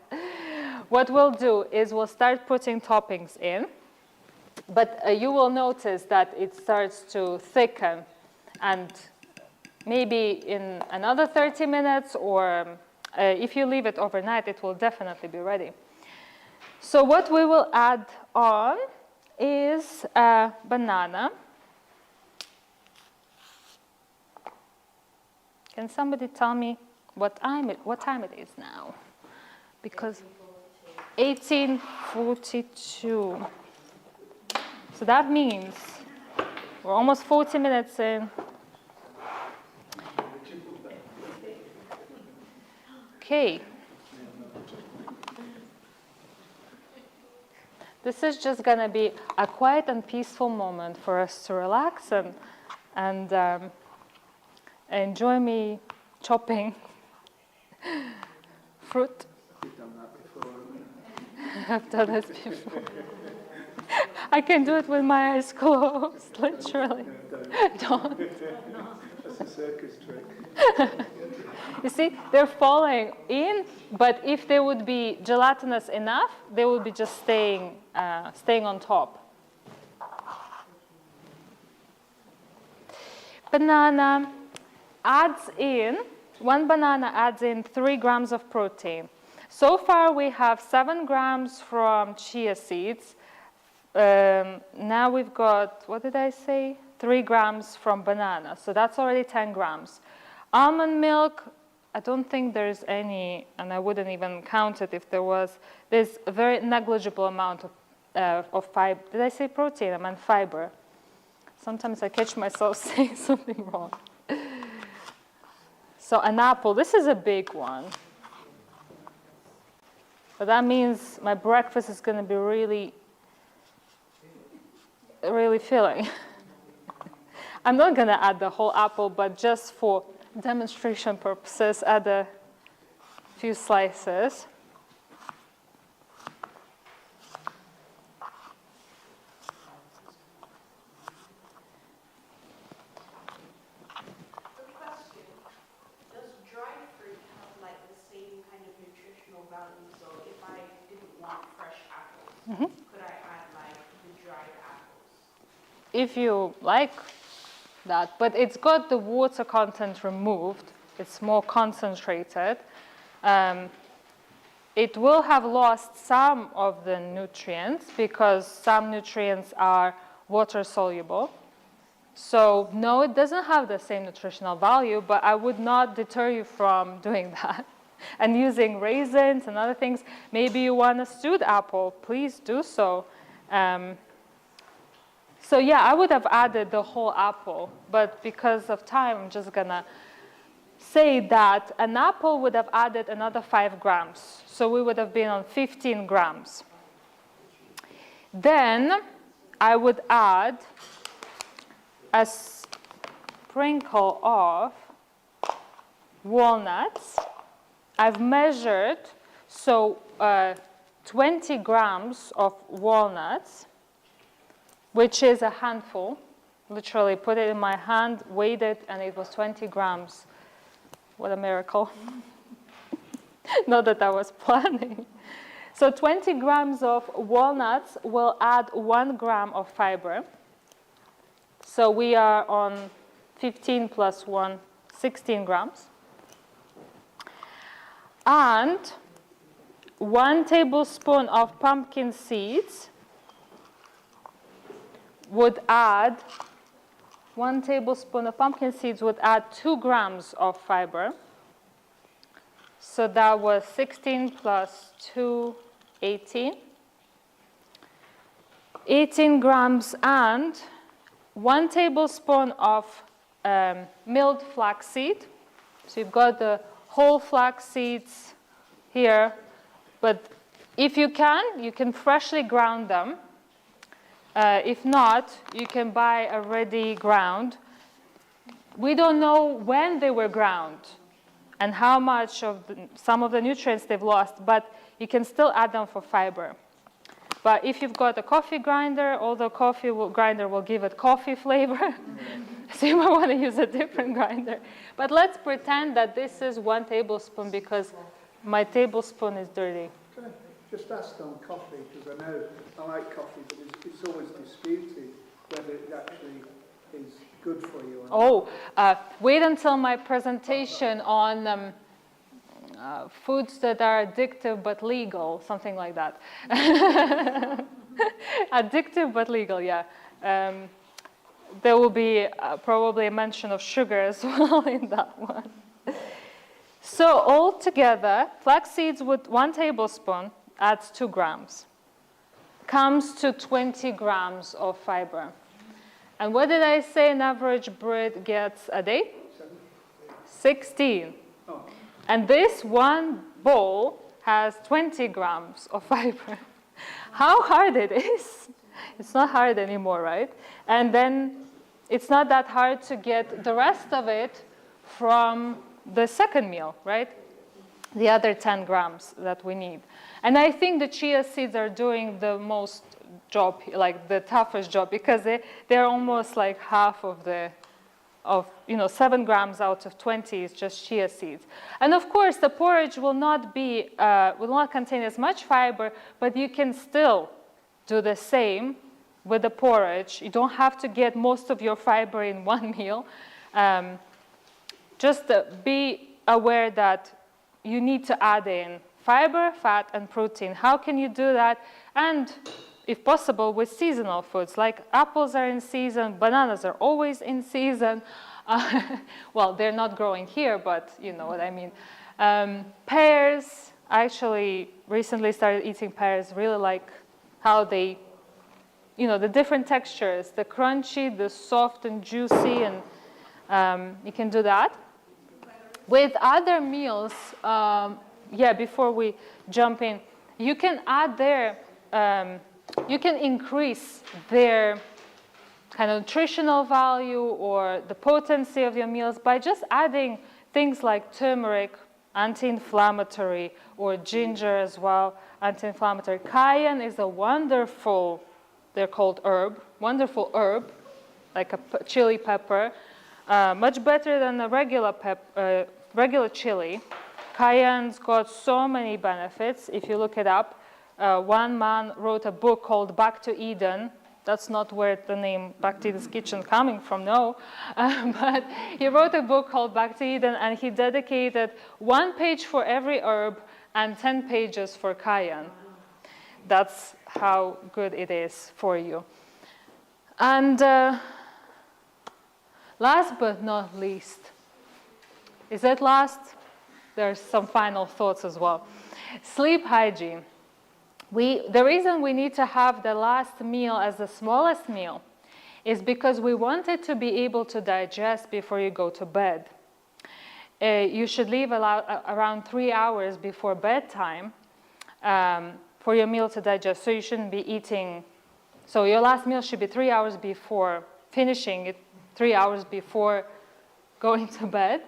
Speaker 1: What we'll do is we'll start putting toppings in, but you will notice that it starts to thicken, and maybe in another 30 minutes, or if you leave it overnight, it will definitely be ready. So what we will add on is a banana. Can somebody tell me what time it is now? Because 18:42. So that means we're almost 40 minutes in. Okay. This is just going to be a quiet and peaceful moment for us to relax and enjoy me chopping fruit.
Speaker 3: You've done that before, haven't you?
Speaker 1: I've done this before. I can do it with my eyes closed, literally. Don't.
Speaker 3: That's a circus trick.
Speaker 1: You see, they're falling in, but if they would be gelatinous enough, they would be just staying on top. Banana adds in, one banana adds in 3 grams of protein. So far we have 7 grams from chia seeds. Now we've got, what did I say? 3 grams from banana, so that's already 10 grams. Almond milk, I don't think there's any, and I wouldn't even count it if there was. There's a very negligible amount of fiber. Did I say protein? I meant fiber. Sometimes I catch myself saying something wrong. So an apple, this is a big one. But that means my breakfast is going to be really, really filling. I'm not going to add the whole apple, but just for demonstration purposes, add a few slices.
Speaker 2: Could I add like the dried apples?
Speaker 1: If you like that, but it's got the water content removed. It's more concentrated. It will have lost some of the nutrients because some nutrients are water soluble. So no, it doesn't have the same nutritional value, but I would not deter you from doing that. And using raisins and other things. Maybe you want a stewed apple, please do so. So yeah, I would have added the whole apple, but because of time, I'm just gonna say that an apple would have added another 5 grams. So we would have been on 15 grams. Then I would add a sprinkle of walnuts. I've measured, so 20 grams of walnuts, which is a handful. Literally put it in my hand, weighed it, and it was 20 grams. What a miracle. Not that I was planning. So 20 grams of walnuts will add 1 gram of fiber. So we are on 15 plus 1, 16 grams. And 1 tablespoon of pumpkin seeds would add, 1 tablespoon of pumpkin seeds would add 2 grams of fiber. So that was 16 plus 2, 18. 18 grams and 1 tablespoon of milled flaxseed. So you've got the whole flax seeds here, but if you can freshly ground them. If not, you can buy already ground. We don't know when they were ground and how much of some of the nutrients they've lost, but you can still add them for fiber. But if you've got a coffee grinder, although grinder will give it coffee flavor, so you might want to use a different grinder. But let's pretend that this is 1 tablespoon because my tablespoon is dirty.
Speaker 3: Can I just ask on coffee, because I know I like coffee, but it's always disputed whether it actually is good for you or not.
Speaker 1: Wait until my presentation on foods that are addictive but legal, something like that. Addictive but legal, yeah. There will be probably a mention of sugar as well in that one. So altogether, flax seeds with 1 tablespoon adds 2 grams. Comes to 20 grams of fiber. And what did I say an average Brit gets a day? 16.
Speaker 3: Oh.
Speaker 1: And this one bowl has 20 grams of fiber. How hard it is? It's not hard anymore, right? And then it's not that hard to get the rest of it from the second meal, right? The other 10 grams that we need. And I think the chia seeds are doing the most job, like the toughest job, because they're almost like half of 7 grams out of 20 is just chia seeds. And of course, the porridge will not contain as much fiber, but you can still do the same with the porridge. You don't have to get most of your fiber in one meal. Just be aware that you need to add in fiber, fat, and protein. How can you do that? And if possible, with seasonal foods, like apples are in season, bananas are always in season. Well, they're not growing here, but you know what I mean. Pears, I actually recently started eating pears, really like how they, the different textures, the crunchy, the soft and juicy, and you can do that. With other meals, before we jump in, you can add you can increase their kind of nutritional value or the potency of your meals by just adding things like turmeric, anti-inflammatory, or ginger as well, anti-inflammatory. Cayenne is a wonderful, they're called wonderful herb, like a chili pepper, much better than a regular chili. Cayenne's got so many benefits. If you look it up, one man wrote a book called Back to Eden. That's not where the name Back to Eden's Kitchen coming from, no. But he wrote a book called Back to Eden, and he dedicated 1 page for every herb and 10 pages for cayenne. That's how good it is for you. And last but not least, is it last? There's some final thoughts as well. Sleep hygiene. The reason we need to have the last meal as the smallest meal is because we want it to be able to digest before you go to bed. You should leave around 3 hours before bedtime for your meal to digest. So you shouldn't be eating, so your last meal should be 3 hours before finishing it, 3 hours before going to bed.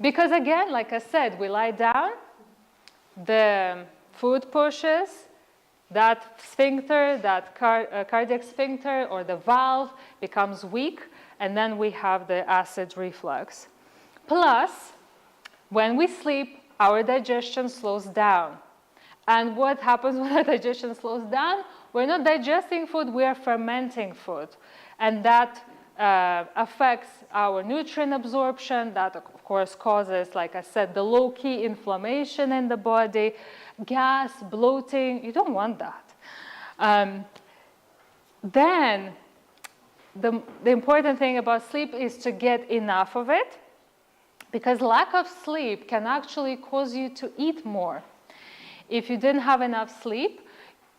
Speaker 1: Because again, like I said, we lie down, the food pushes, that sphincter, that cardiac sphincter or the valve becomes weak, and then we have the acid reflux. Plus, when we sleep, our digestion slows down. And what happens when our digestion slows down? We're not digesting food, we are fermenting food. and that affects our nutrient absorption. That, of course, causes, like I said, the low-key inflammation in the body, gas, bloating. You don't want that. Then, the important thing about sleep is to get enough of it, because lack of sleep can actually cause you to eat more. If you didn't have enough sleep,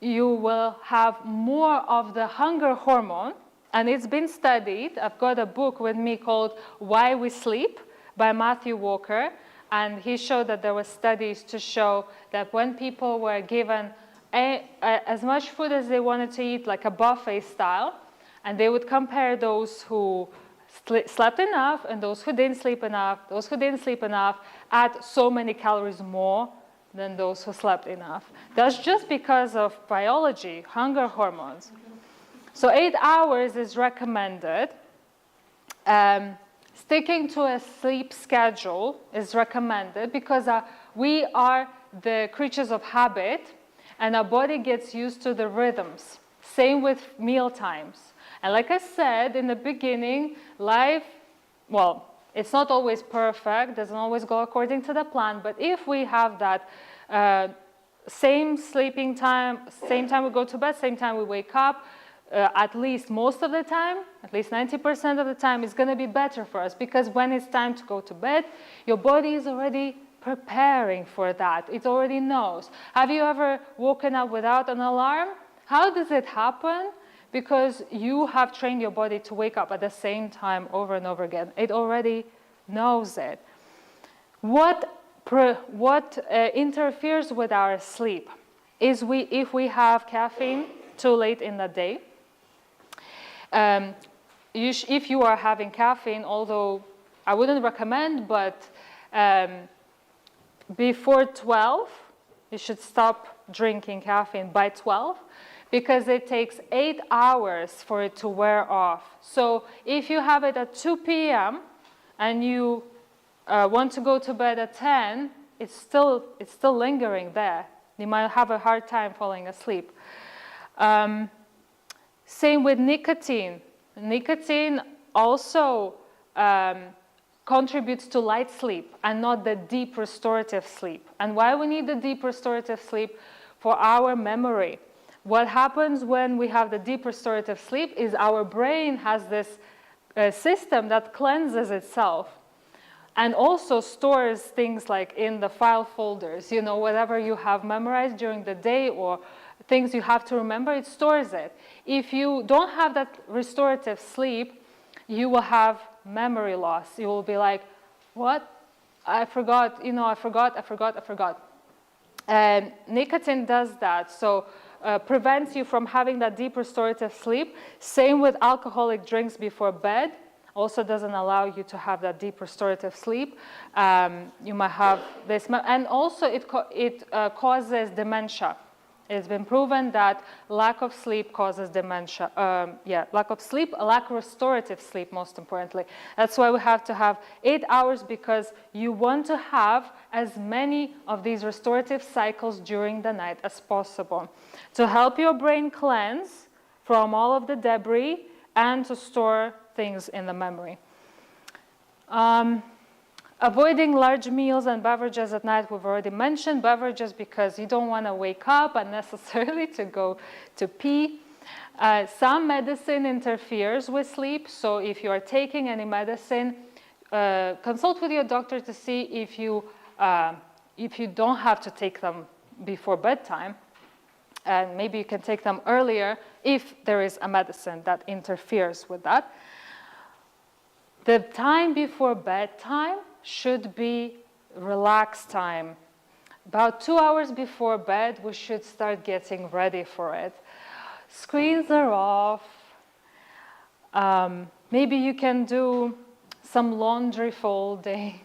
Speaker 1: you will have more of the hunger hormone, and it's been studied. I've got a book with me called Why We Sleep by Matthew Walker, and he showed that there were studies to show that when people were given as much food as they wanted to eat, like a buffet style, and they would compare those who slept enough and those who didn't sleep enough, those who didn't sleep enough had so many calories more than those who slept enough. That's just because of biology, hunger hormones. So 8 hours is recommended. Sticking to a sleep schedule is recommended because we are the creatures of habit, and our body gets used to the rhythms. Same with meal times. And like I said in the beginning, life, well, it's not always perfect, doesn't always go according to the plan, but if we have that same sleeping time, same time we go to bed, same time we wake up, at least most of the time, at least 90% of the time, it's going to be better for us, because when it's time to go to bed, your body is already preparing for that. It already knows. Have you ever woken up without an alarm? How does it happen? Because you have trained your body to wake up at the same time over and over again. It already knows it. What interferes with our sleep is if we have caffeine too late in the day. If you are having caffeine, although I wouldn't recommend, but before 12, you should stop drinking caffeine by 12, because it takes 8 hours for it to wear off. So if you have it at 2 p.m. and you want to go to bed at 10, it's still lingering there. You might have a hard time falling asleep. Same with nicotine. Nicotine also contributes to light sleep and not the deep restorative sleep. And why we need the deep restorative sleep? For our memory. What happens when we have the deep restorative sleep is our brain has this system that cleanses itself and also stores things like in the file folders, whatever you have memorized during the day or things you have to remember, it stores it. If you don't have that restorative sleep, you will have memory loss. You will be like, what? I forgot, I forgot. And nicotine does that. So prevents you from having that deep restorative sleep. Same with alcoholic drinks before bed. Also doesn't allow you to have that deep restorative sleep. You might have this, and also it causes dementia. It's been proven that lack of sleep causes dementia. Lack of sleep, lack of restorative sleep, most importantly. That's why we have to have 8 hours, because you want to have as many of these restorative cycles during the night as possible to help your brain cleanse from all of the debris and to store things in the memory. Avoiding large meals and beverages at night, we've already mentioned beverages because you don't want to wake up unnecessarily to go to pee. Some medicine interferes with sleep, so if you are taking any medicine, consult with your doctor to see if you don't have to take them before bedtime, and maybe you can take them earlier if there is a medicine that interferes with that. The time before bedtime should be relaxed time. About 2 hours before bed, we should start getting ready for it. Screens are off. Maybe you can do some laundry folding,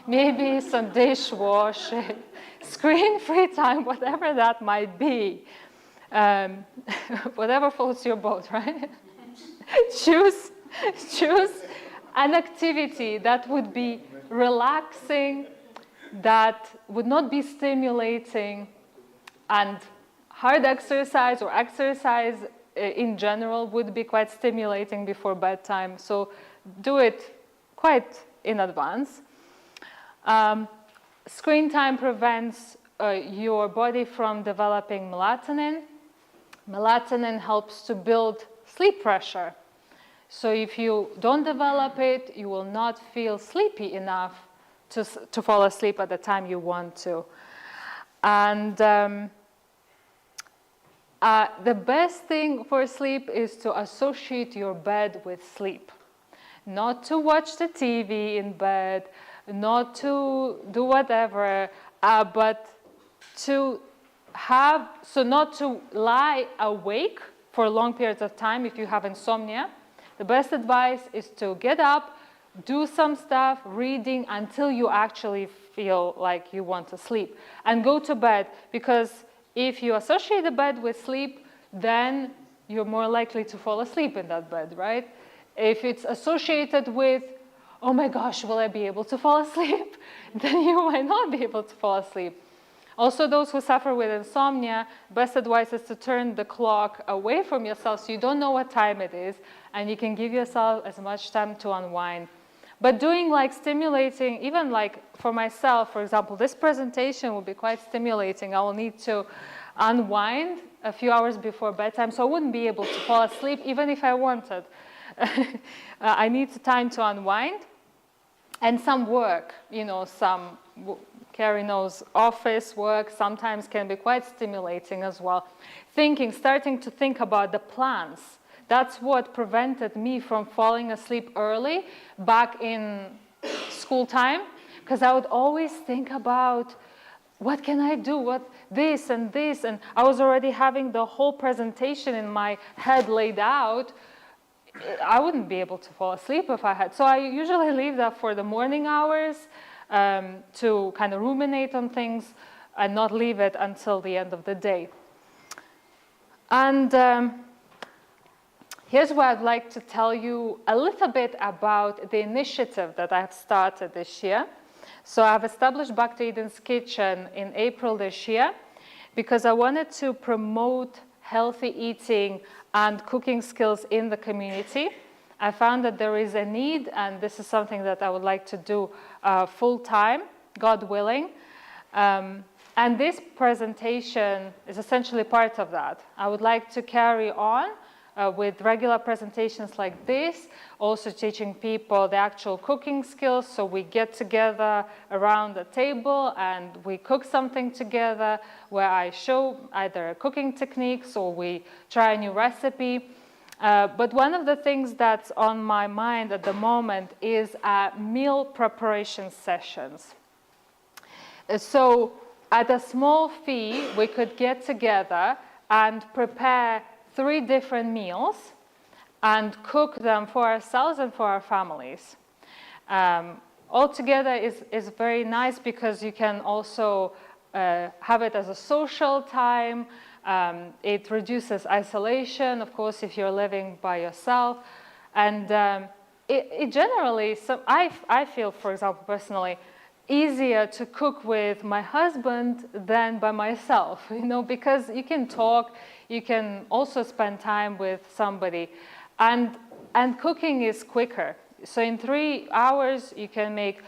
Speaker 1: maybe some dishwashing, screen-free time, whatever that might be. Whatever floats your boat, right? Choose an activity that would be relaxing, that would not be stimulating, and hard exercise or exercise in general would be quite stimulating before bedtime, so do it quite in advance. Screen time prevents your body from developing melatonin. Melatonin helps to build sleep pressure. So if you don't develop it, you will not feel sleepy enough to fall asleep at the time you want to. And the best thing for sleep is to associate your bed with sleep. Not to watch the TV in bed, not to do whatever, but to have, so not to lie awake for long periods of time if you have insomnia. The best advice is to get up, do some stuff, reading until you actually feel like you want to sleep, and go to bed, because if you associate the bed with sleep, then you're more likely to fall asleep in that bed, right? If it's associated with, oh my gosh, will I be able to fall asleep? Then you might not be able to fall asleep. Also, those who suffer with insomnia, best advice is to turn the clock away from yourself so you don't know what time it is, and you can give yourself as much time to unwind. But doing like stimulating, even like for myself, for example, this presentation will be quite stimulating. I will need to unwind a few hours before bedtime, so I wouldn't be able to fall asleep even if I wanted. I need time to unwind, and some work, you know, some Carrie knows office work sometimes can be quite stimulating as well. Starting to think about the plans. That's what prevented me from falling asleep early back in school time, because I would always think about what can I do, what this, and I was already having the whole presentation in my head laid out. I wouldn't be able to fall asleep if I had. So I usually leave that for the morning hours to kind of ruminate on things and not leave it until the end of the day. And here's what I'd like to tell you a little bit about the initiative that I've started this year. So I've established Back to Eden's Kitchen in April this year because I wanted to promote healthy eating and cooking skills in the community. I found that there is a need, and this is something that I would like to do full-time, God willing. And this presentation is essentially part of that. I would like to carry on with regular presentations like this, also teaching people the actual cooking skills, so we get together around the table and we cook something together where I show either cooking techniques or we try a new recipe. But one of the things that's on my mind at the moment is meal preparation sessions. So at a small fee, we could get together and prepare 3 different meals and cook them for ourselves and for our families. Altogether is very nice because you can also have it as a social time. It reduces isolation, of course, if you're living by yourself. And it generally, I feel, for example, personally, easier to cook with my husband than by myself, you know, because you can talk, you can also spend time with somebody, and cooking is quicker. So in 3 hours, you can make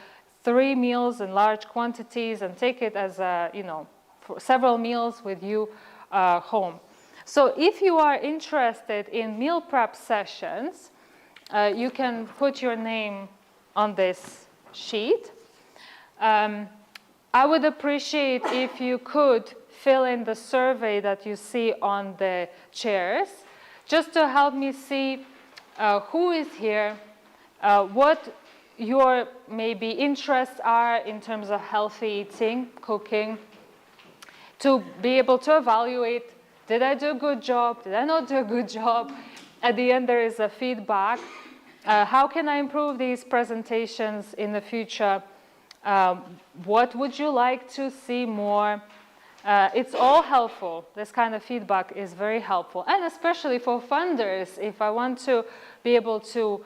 Speaker 1: 3 meals in large quantities and take it as a, you know, for several meals with you home. So if you are interested in meal prep sessions, you can put your name on this sheet. I would appreciate if you could fill in the survey that you see on the chairs, just to help me see who is here, what your maybe interests are in terms of healthy eating, cooking, to be able to evaluate, did I do a good job, did I not do a good job? At the end, there is a feedback. How can I improve these presentations in the future? What would you like to see more? It's all helpful. This kind of feedback is very helpful, and especially for funders. If I want to be able to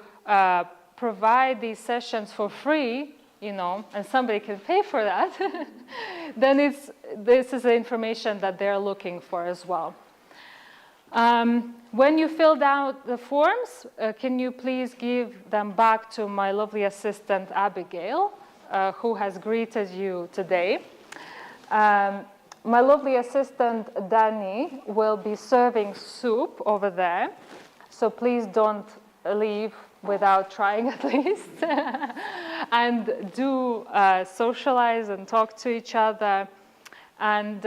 Speaker 1: provide these sessions for free, you know, and somebody can pay for that, then this is the information that they're looking for as well. when you filled out the forms, can you please give them back to my lovely assistant, Abigail, who has greeted you today. My lovely assistant, Danny, will be serving soup over there. So please don't leave without trying at least. And do socialize and talk to each other. And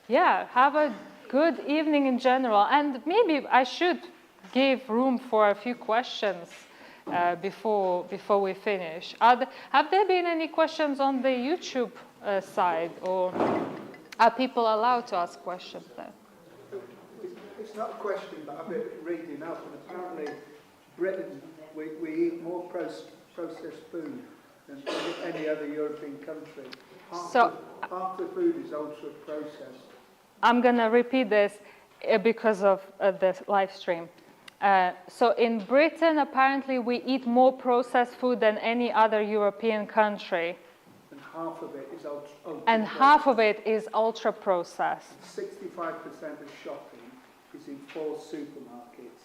Speaker 1: yeah, have a good evening in general. And maybe I should give room for a few questions before we finish. Have there been any questions on the YouTube side, or are people allowed to ask questions there?
Speaker 3: It's not a question, but I've been reading up, and apparently Britain, we eat more processed food than any other European country. Half the food is ultra-processed.
Speaker 1: I'm going to repeat this because of the live stream. So in Britain, apparently, we eat more processed food than any other European country.
Speaker 3: And half of it is ultra-processed.
Speaker 1: And half of it is ultra-processed.
Speaker 3: 65% of shopping is in 4 supermarkets.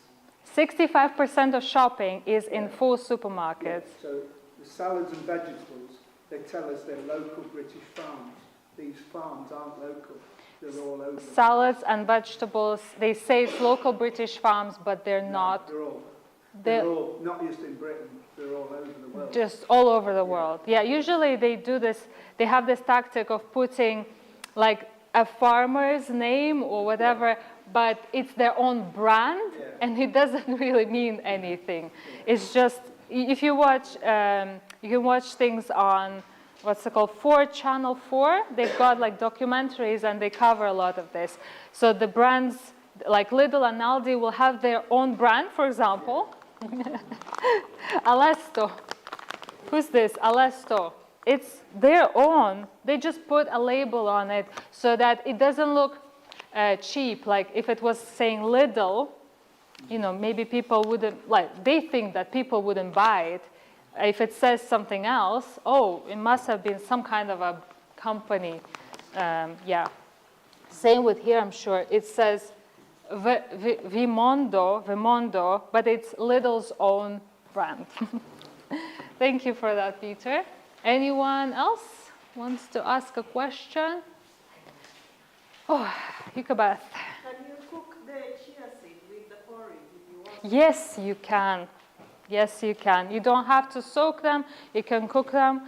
Speaker 1: 65% of shopping is in 4 supermarkets.
Speaker 3: Yeah, so the salads and vegetables, they tell us they're local British farms. These farms aren't local. They're all over.
Speaker 1: Salads and vegetables, they say it's local British farms, but they're not.
Speaker 3: They're all, not just in Britain, they're all over the world.
Speaker 1: Just all over the world. Yeah, usually they do this, they have this tactic of putting like a farmer's name or whatever, but it's their own brand, and it doesn't really mean anything. It's just, if you watch, you can watch things on, what's it called, Channel 4. They've got like documentaries and they cover a lot of this. So the brands like Lidl and Aldi will have their own brand, for example. Alesto. Who's this? Alesto. It's their own. They just put a label on it so that it doesn't look cheap. Like if it was saying Lidl, you know, maybe people wouldn't, like they think that people wouldn't buy it. If it says something else, oh, it must have been some kind of a company. Yeah. Same with here, I'm sure. It says Vimondo, but it's Lidl's own brand. Thank you for that, Peter. Anyone else wants to ask a question? Oh, Yukabeth.
Speaker 2: Can you cook the chia seed with the porridge if you want?
Speaker 1: Yes, you can. Yes, you can. You don't have to soak them. You can cook them.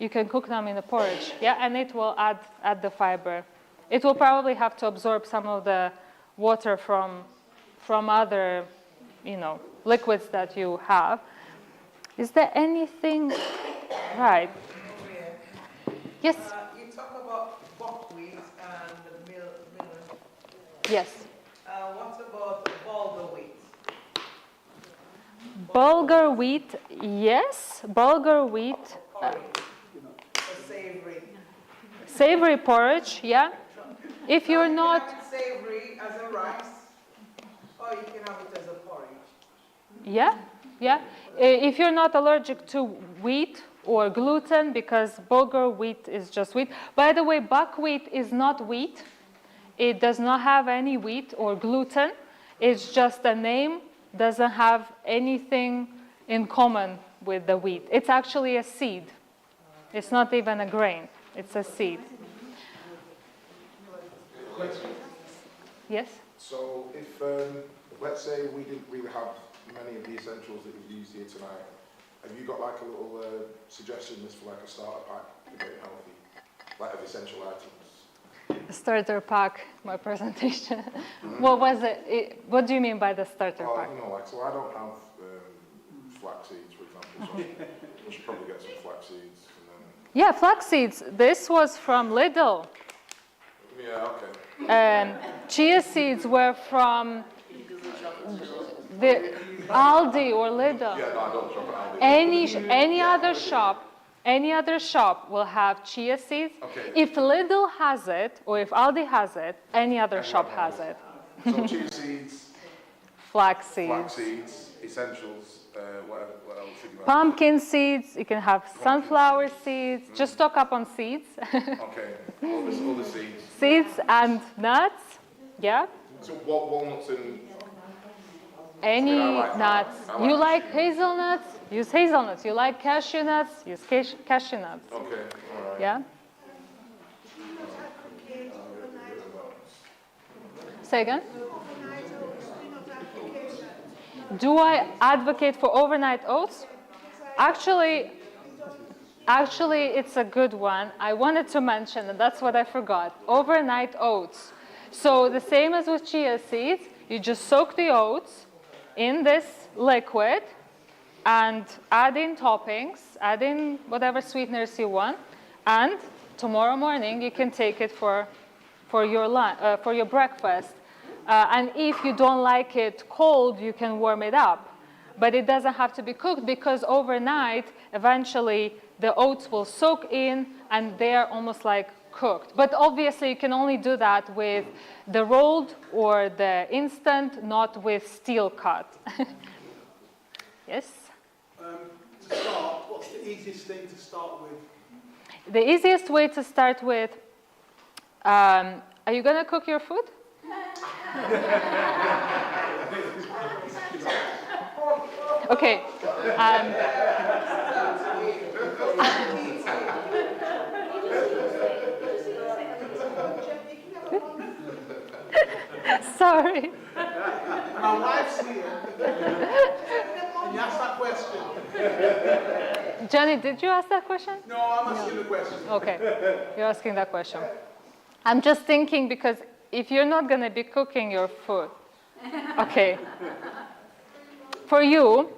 Speaker 1: You can cook them in the porridge. Yeah, and it will add the fiber. It will probably have to absorb some of the water from other, you know, liquids that you have. Is there anything? Right. Yes.
Speaker 5: You talk about buckwheat and millet.
Speaker 1: Yes.
Speaker 5: What about bulgur wheat?
Speaker 1: Bulgur wheat, yes. Bulgur wheat.
Speaker 5: Savory.
Speaker 1: Savory porridge, yeah. If you're not.
Speaker 5: You can have it savory as a rice, or you can have it as a porridge.
Speaker 1: Yeah, yeah. If you're not allergic to wheat or gluten, because bulgur wheat is just wheat. By the way, buckwheat is not wheat. It does not have any wheat or gluten. It's just a name, doesn't have anything in common with the wheat. It's actually a seed. It's not even a grain. It's a seed. Yes?
Speaker 6: So if, let's say we didn't really have many of the essentials that we've used here tonight, have you got like a little suggestion list for like a starter pack to get healthy, like of essential items?
Speaker 1: A starter pack, my presentation. What was it? What do you mean by the starter pack?
Speaker 6: You know, like, so I don't have flax seeds, for example, so we should probably get some flax seeds. And then...
Speaker 1: Yeah, flax seeds. This was from Lidl.
Speaker 6: Yeah, okay.
Speaker 1: Chia seeds were from the Aldi or Lidl.
Speaker 6: Yeah, no, I don't shop at Aldi.
Speaker 1: Any other shop will have chia seeds.
Speaker 6: Okay.
Speaker 1: If Lidl has it, or if Aldi has it, any other shop has it.
Speaker 6: So chia seeds,
Speaker 1: Flax seeds.
Speaker 6: flax seeds, essentials, what else did you have?
Speaker 1: Pumpkin seeds, you can have sunflower seeds. Just stock up on seeds.
Speaker 6: Okay, all the seeds.
Speaker 1: Seeds and nuts, yeah.
Speaker 6: So what walnuts and
Speaker 1: Any
Speaker 6: I like
Speaker 1: nuts.
Speaker 6: that.
Speaker 1: You like hazelnuts? Use hazelnuts. You like cashew nuts? Use cashew nuts.
Speaker 6: okay, all right.
Speaker 1: Yeah? Say again? Do I advocate for overnight oats? Actually, it's a good one. I wanted to mention, and that's what I forgot. Overnight oats. So the same as with chia seeds, you just soak the oats in this liquid and add in toppings, add in whatever sweeteners you want, and tomorrow morning you can take it for your breakfast. And if you don't like it cold, you can warm it up. But it doesn't have to be cooked because overnight, eventually, the oats will soak in and they're almost like cooked. But obviously, you can only do that with the rolled or the instant, not with steel cut. Yes?
Speaker 7: To start, what's the easiest thing to start with?
Speaker 1: The easiest way to start with, are you going to cook your food? Okay. Sorry.
Speaker 7: My wife's here. Can you ask that question?
Speaker 1: Jenny, did you ask that question?
Speaker 7: No, I'm asking the question.
Speaker 1: Okay, you're asking that question. I'm just thinking because if you're not going to be cooking your food, okay. For you,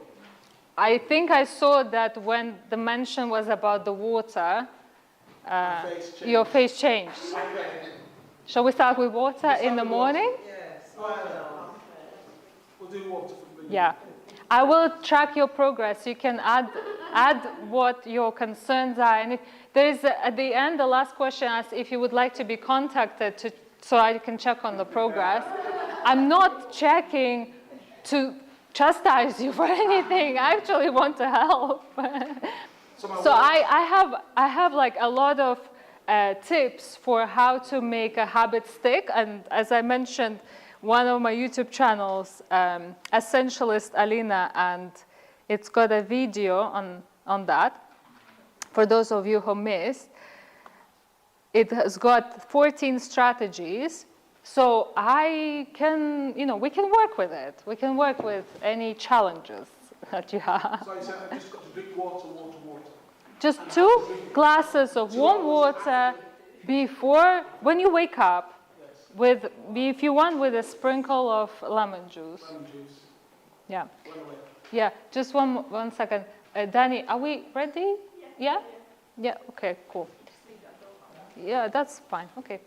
Speaker 1: I think I saw that when the mention was about the water, your face changed. Shall we start with water in the morning?
Speaker 5: Yes.
Speaker 7: We'll do water for the beginning.
Speaker 1: Yeah. I will track your progress. You can add what your concerns are. And there is, at the end, the last question asks if you would like to be contacted so I can check on the progress. I'm not checking to chastise you for anything. I actually want to help. So I have like a lot of tips for how to make a habit stick. And as I mentioned, one of my YouTube channels, Essentialist Alina, and it's got a video on that. For those of you who missed, it has got 14 strategies. So we can work with it. We can work with any challenges that you have.
Speaker 7: So I said I've just got to drink water.
Speaker 1: Just 2 glasses of warm water when you wake up. If you want, with a sprinkle of lemon juice.
Speaker 7: Lemon juice.
Speaker 1: Yeah. Yeah. Just one second. Danny, are we ready? Yeah. Yeah. Okay. Cool. Yeah, that's fine. Okay.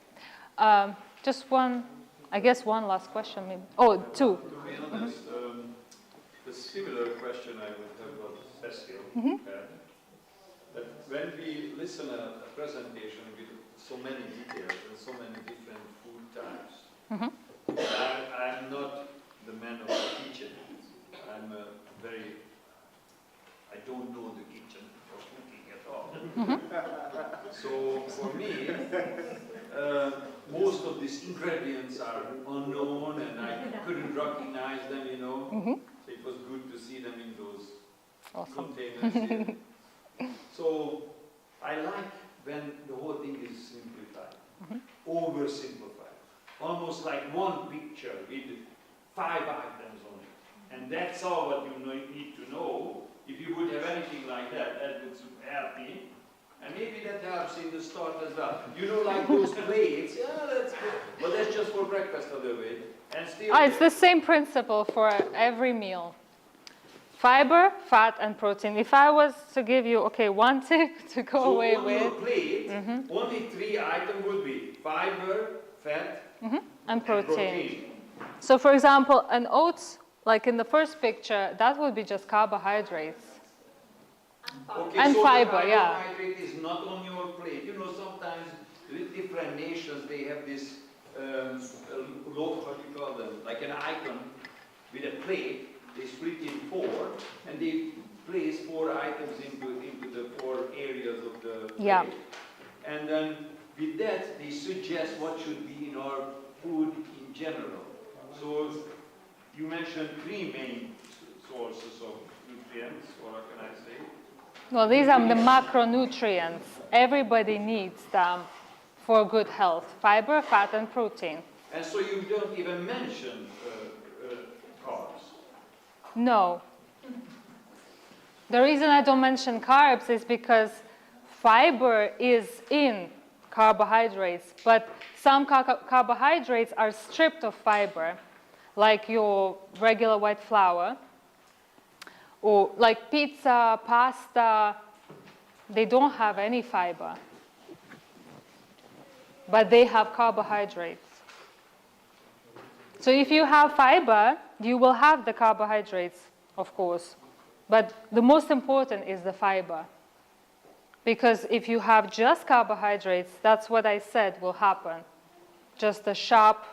Speaker 1: Just one last question, maybe. Oh, 2.
Speaker 8: To be honest, the similar question I would have about Cecil. That when we listen at a presentation with so many details and so many different food types, I'm not the man of the kitchen. I don't know the kitchen for cooking at all. So for me, most of these ingredients are unknown and I couldn't recognize them, So it was good to see them in those containers here. So I like when the whole thing is simplified, oversimplified, almost like one picture with 5 items on it. And that's all what you need to know. If you would have anything like that, that would help me. And maybe that helps in the start as well. Like those plates, that's good. But that's just for breakfast a little bit. And still,
Speaker 1: It's the same principle for every meal. Fiber, fat, and protein. If I was to give you, one tip to go away
Speaker 8: on
Speaker 1: with.
Speaker 8: your plate, only 3 items would be fiber, fat,
Speaker 1: and protein. So for example, an oats, like in the first picture, that would be just carbohydrates.
Speaker 8: Okay,
Speaker 1: And
Speaker 8: so
Speaker 1: fiber,
Speaker 8: the
Speaker 1: yeah.
Speaker 8: carbohydrate is not on your plate. Sometimes with different nations, they have this, what do you call them, like an icon with a plate. They split in 4, and they place 4 items into the 4 areas of the plate.
Speaker 1: Yeah.
Speaker 8: And then with that, they suggest what should be in our food in general. mentioned three main sources of nutrients, or how can I say?
Speaker 1: Well, these are the macronutrients. Everybody needs them for good health: fiber, fat, and protein.
Speaker 8: And so you don't even mention carbs.
Speaker 1: No. The reason I don't mention carbs is because fiber is in carbohydrates, but some carbohydrates are stripped of fiber, like your regular white flour, or like pizza, pasta. They don't have any fiber, but they have carbohydrates. So if you have fiber, you will have the carbohydrates, of course. But the most important is the fiber. Because if you have just carbohydrates, that's what I said will happen. Just a sharp,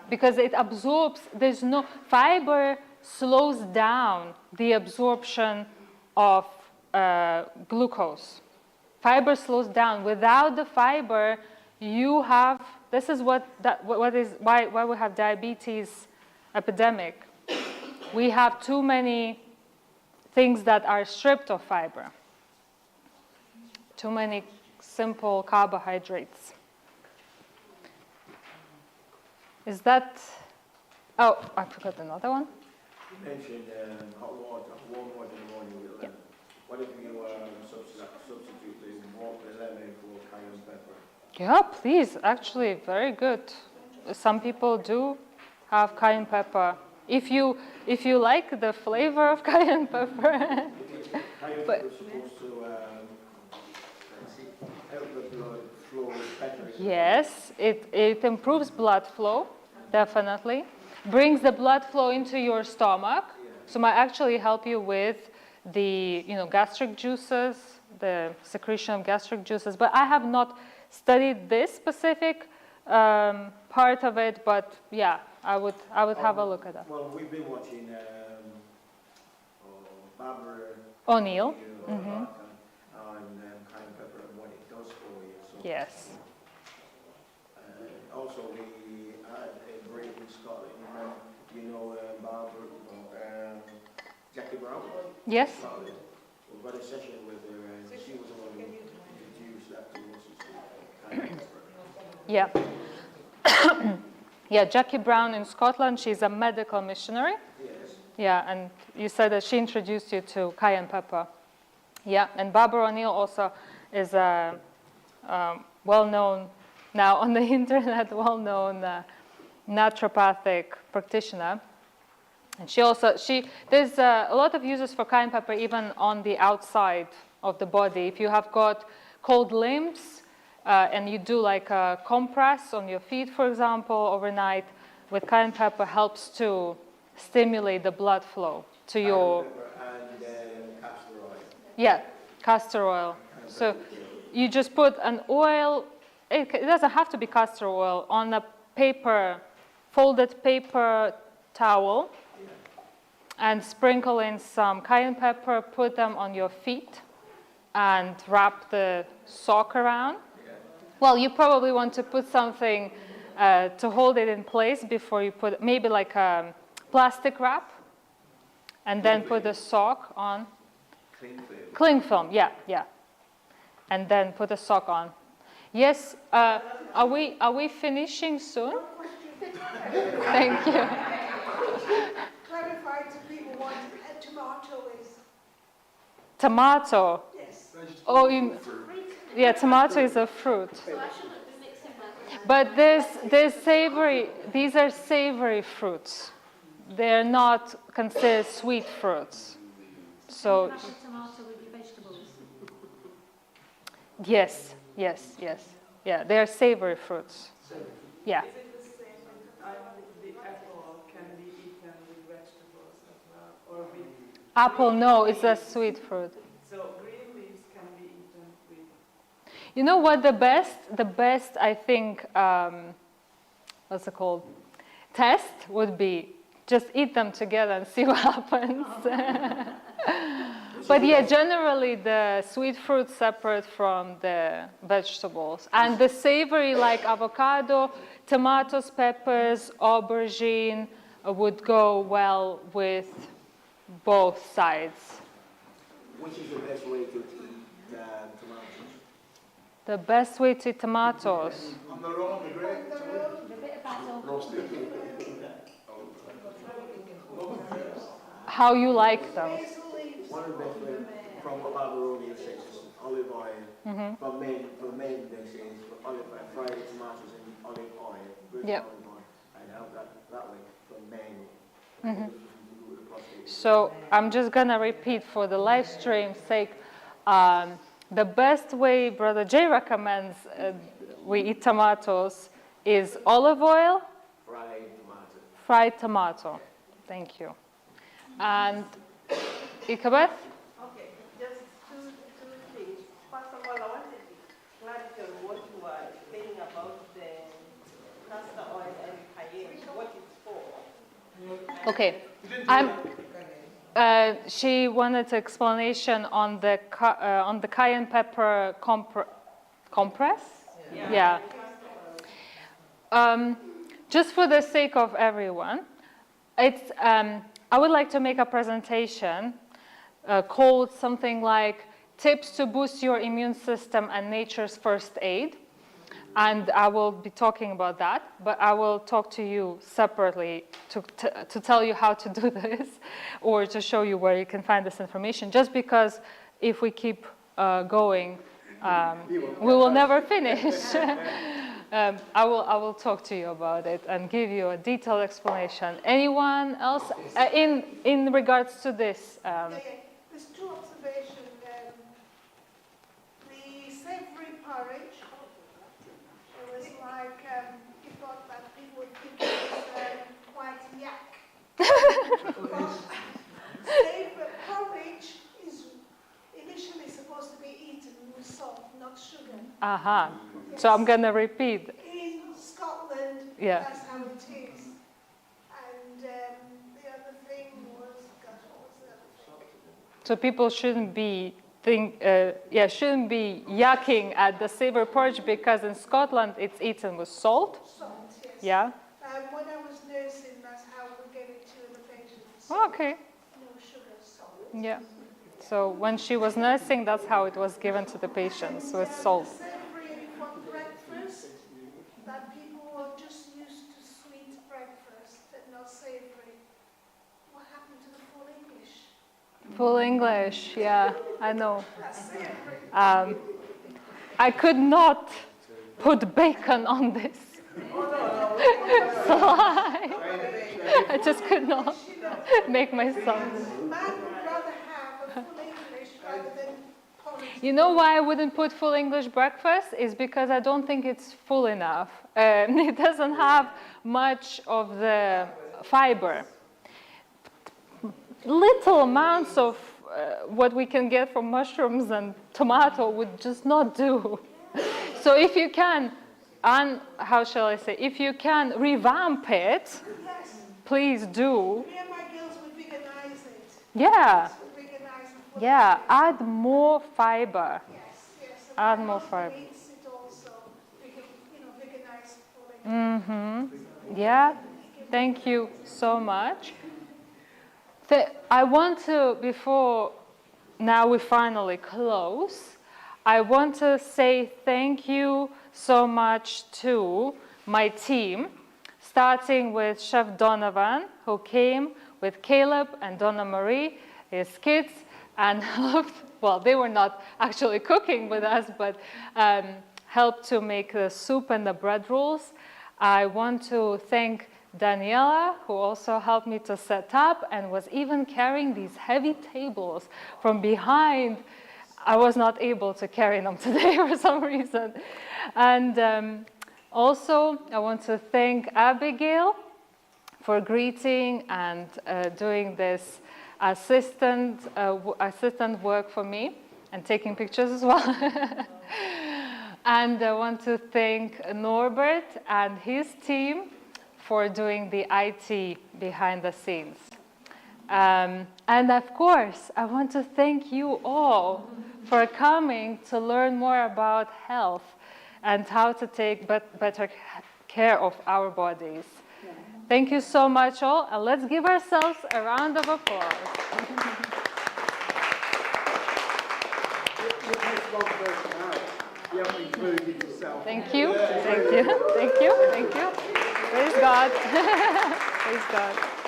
Speaker 1: because it absorbs, there's no, fiber slows down the absorption of glucose. Fiber slows down. Without the fiber, you have, this is why we have diabetes epidemic. We have too many things that are stripped of fiber. Too many simple carbohydrates. Is that, oh, I forgot another one.
Speaker 4: You mentioned hot water, warm water in the morning with lemon. What if you substitute the lemon for cayenne pepper?
Speaker 1: Yeah, please, actually, very good. Some people do have cayenne pepper. If you like the flavor of cayenne pepper.
Speaker 4: Cayenne pepper is supposed to help the blood flow better.
Speaker 1: Yes, it improves blood flow, definitely. Brings the blood flow into your stomach. So might actually help you with the gastric juices, the secretion of gastric juices. But I have not studied this specific part of it, but yeah, I would have a look at that.
Speaker 4: Well, we've been watching Barbara
Speaker 1: O'Neill.
Speaker 4: on cayenne pepper and what it does for you. So,
Speaker 1: Yes.
Speaker 4: also, we had a break in Scotland. Barbara, Jackie Brown.
Speaker 1: Yes.
Speaker 4: Scotland. We've got a session with her, and she was the one who introduced that to us. Cayenne pepper.
Speaker 1: Yeah. Yeah, Jackie Brown in Scotland, she's a medical missionary.
Speaker 4: Yes.
Speaker 1: Yeah, and you said that she introduced you to cayenne pepper. Yeah, and Barbara O'Neill also is a well-known, now on the internet, well-known naturopathic practitioner. And there's a lot of uses for cayenne pepper even on the outside of the body. If you have got cold limbs, and you do like a compress on your feet, for example, overnight, with cayenne pepper helps to stimulate the blood flow to your...
Speaker 4: And castor oil.
Speaker 1: Yeah, castor oil. So you just put an oil, it doesn't have to be castor oil, on a folded paper towel, and sprinkle in some cayenne pepper, put them on your feet, and wrap the sock around. Well, you probably want to put something to hold it in place before you put, maybe like a plastic wrap, and then put the sock on. Cling film, yeah. And then put a sock on. Yes, are we finishing soon? Thank you.
Speaker 2: Clarify to people what a tomato is.
Speaker 1: Tomato.
Speaker 2: Yes.
Speaker 1: Oh, yeah, tomato is a fruit. But there's savory, these are savory fruits. They're not considered sweet fruits. So,
Speaker 9: Tomato with your vegetables.
Speaker 1: yes. Yeah, they are savory fruits. Yeah.
Speaker 2: Is it the same with the apple can be eaten with vegetables as well? Or with
Speaker 1: Apple, no, it's a sweet fruit.
Speaker 2: so green leaves can be eaten with
Speaker 1: You know what, the best I think, what's it called, test would be just eat them together and see what happens. But yeah, generally the sweet fruits separate from the vegetables. And the savory like avocado, tomatoes, peppers, aubergine, would go well with both sides.
Speaker 4: Which is the best way to eat tomatoes?
Speaker 1: The best way to eat tomatoes,
Speaker 7: On the road, the great.
Speaker 9: A bit of basil.
Speaker 6: Roasted.
Speaker 1: how you like them.
Speaker 4: One of the best ways from what Barbaroni says, olive oil. For men, they say is olive oil, fried tomatoes in olive oil, good
Speaker 1: Yep.
Speaker 4: olive oil, and have that way for men. With the prostate.
Speaker 1: So I'm just gonna repeat for the live stream sake. The best way Brother Jay recommends we eat tomatoes is olive oil,
Speaker 4: Fried tomato.
Speaker 1: fried tomato. Thank you. And Ikabeth?
Speaker 2: Okay, just two things. First of all, I wanted to clarify what you were saying about the castor oil and cayenne, what it's for.
Speaker 1: Okay. She wanted explanation on the cayenne pepper compress. Yeah. Just for the sake of everyone, it's. I would like to make a presentation called something like "Tips to Boost Your Immune System and Nature's First Aid." And I will be talking about that, but I will talk to you separately to tell you how to do this or to show you where you can find this information, just because if we keep going, we will never finish. I will talk to you about it and give you a detailed explanation. Anyone else in regards to this?
Speaker 10: There's two observations. The savory porridge, it was like you thought that people would think it was quite yak. Savory porridge is initially supposed to be eaten with salt, not sugar.
Speaker 1: Aha. So I'm going to repeat.
Speaker 10: In Scotland,
Speaker 1: Yeah.
Speaker 10: that's how it is. And the other thing was, gosh, what was the other thing?
Speaker 1: So people shouldn't be shouldn't be yucking at the savory porridge because in Scotland it's eaten with salt.
Speaker 10: Salt, yes.
Speaker 1: Yeah.
Speaker 10: When I was nursing, that's how we gave it to the patients.
Speaker 1: Okay.
Speaker 10: No sugar, salt.
Speaker 1: Yeah. So when she was nursing, that's how it was given to the patients with salt.
Speaker 10: Savory for breakfast, that people are just used to sweet breakfast and not savory. What happened to the full English?
Speaker 1: Full English, yeah, I know.
Speaker 10: That's savory.
Speaker 1: I could not put bacon on this slide. I just could not make myself.
Speaker 10: Man would rather have a full English rather than porridge.
Speaker 1: You know why I wouldn't put full English breakfast? Is because I don't think it's full enough. It doesn't have much of the fiber. Little amounts of what we can get from mushrooms and tomato would just not do. So if you can, how shall I say, if you can revamp it,
Speaker 10: Yes,
Speaker 1: please do.
Speaker 10: me and my girls would veganize it.
Speaker 1: Yeah,
Speaker 10: Veganize it. For
Speaker 1: yeah, add more fiber.
Speaker 10: Yes, yes.
Speaker 1: Add
Speaker 10: And my
Speaker 1: more
Speaker 10: husband
Speaker 1: fiber.
Speaker 10: eats it also. Veganize full English.
Speaker 1: Yeah, thank you so much. I want to, before now we finally close, I want to say thank you so much to my team, starting with Chef Donovan, who came with Caleb and Donna Marie, his kids, and helped, well, they were not actually cooking with us, but helped to make the soup and the bread rolls. I want to thank Daniela, who also helped me to set up and was even carrying these heavy tables from behind. I was not able to carry them today for some reason. And also, I want to thank Abigail for greeting and doing this assistant work for me and taking pictures as well. And I want to thank Norbert and his team for doing the IT behind the scenes. And of course, I want to thank you all for coming to learn more about health and how to take better care of our bodies. Thank you so much all, and let's give ourselves a round of applause.
Speaker 3: You missed one person out. You haven't included yourself.
Speaker 1: Thank you, thank you, thank you, thank you. Praise God. Praise God.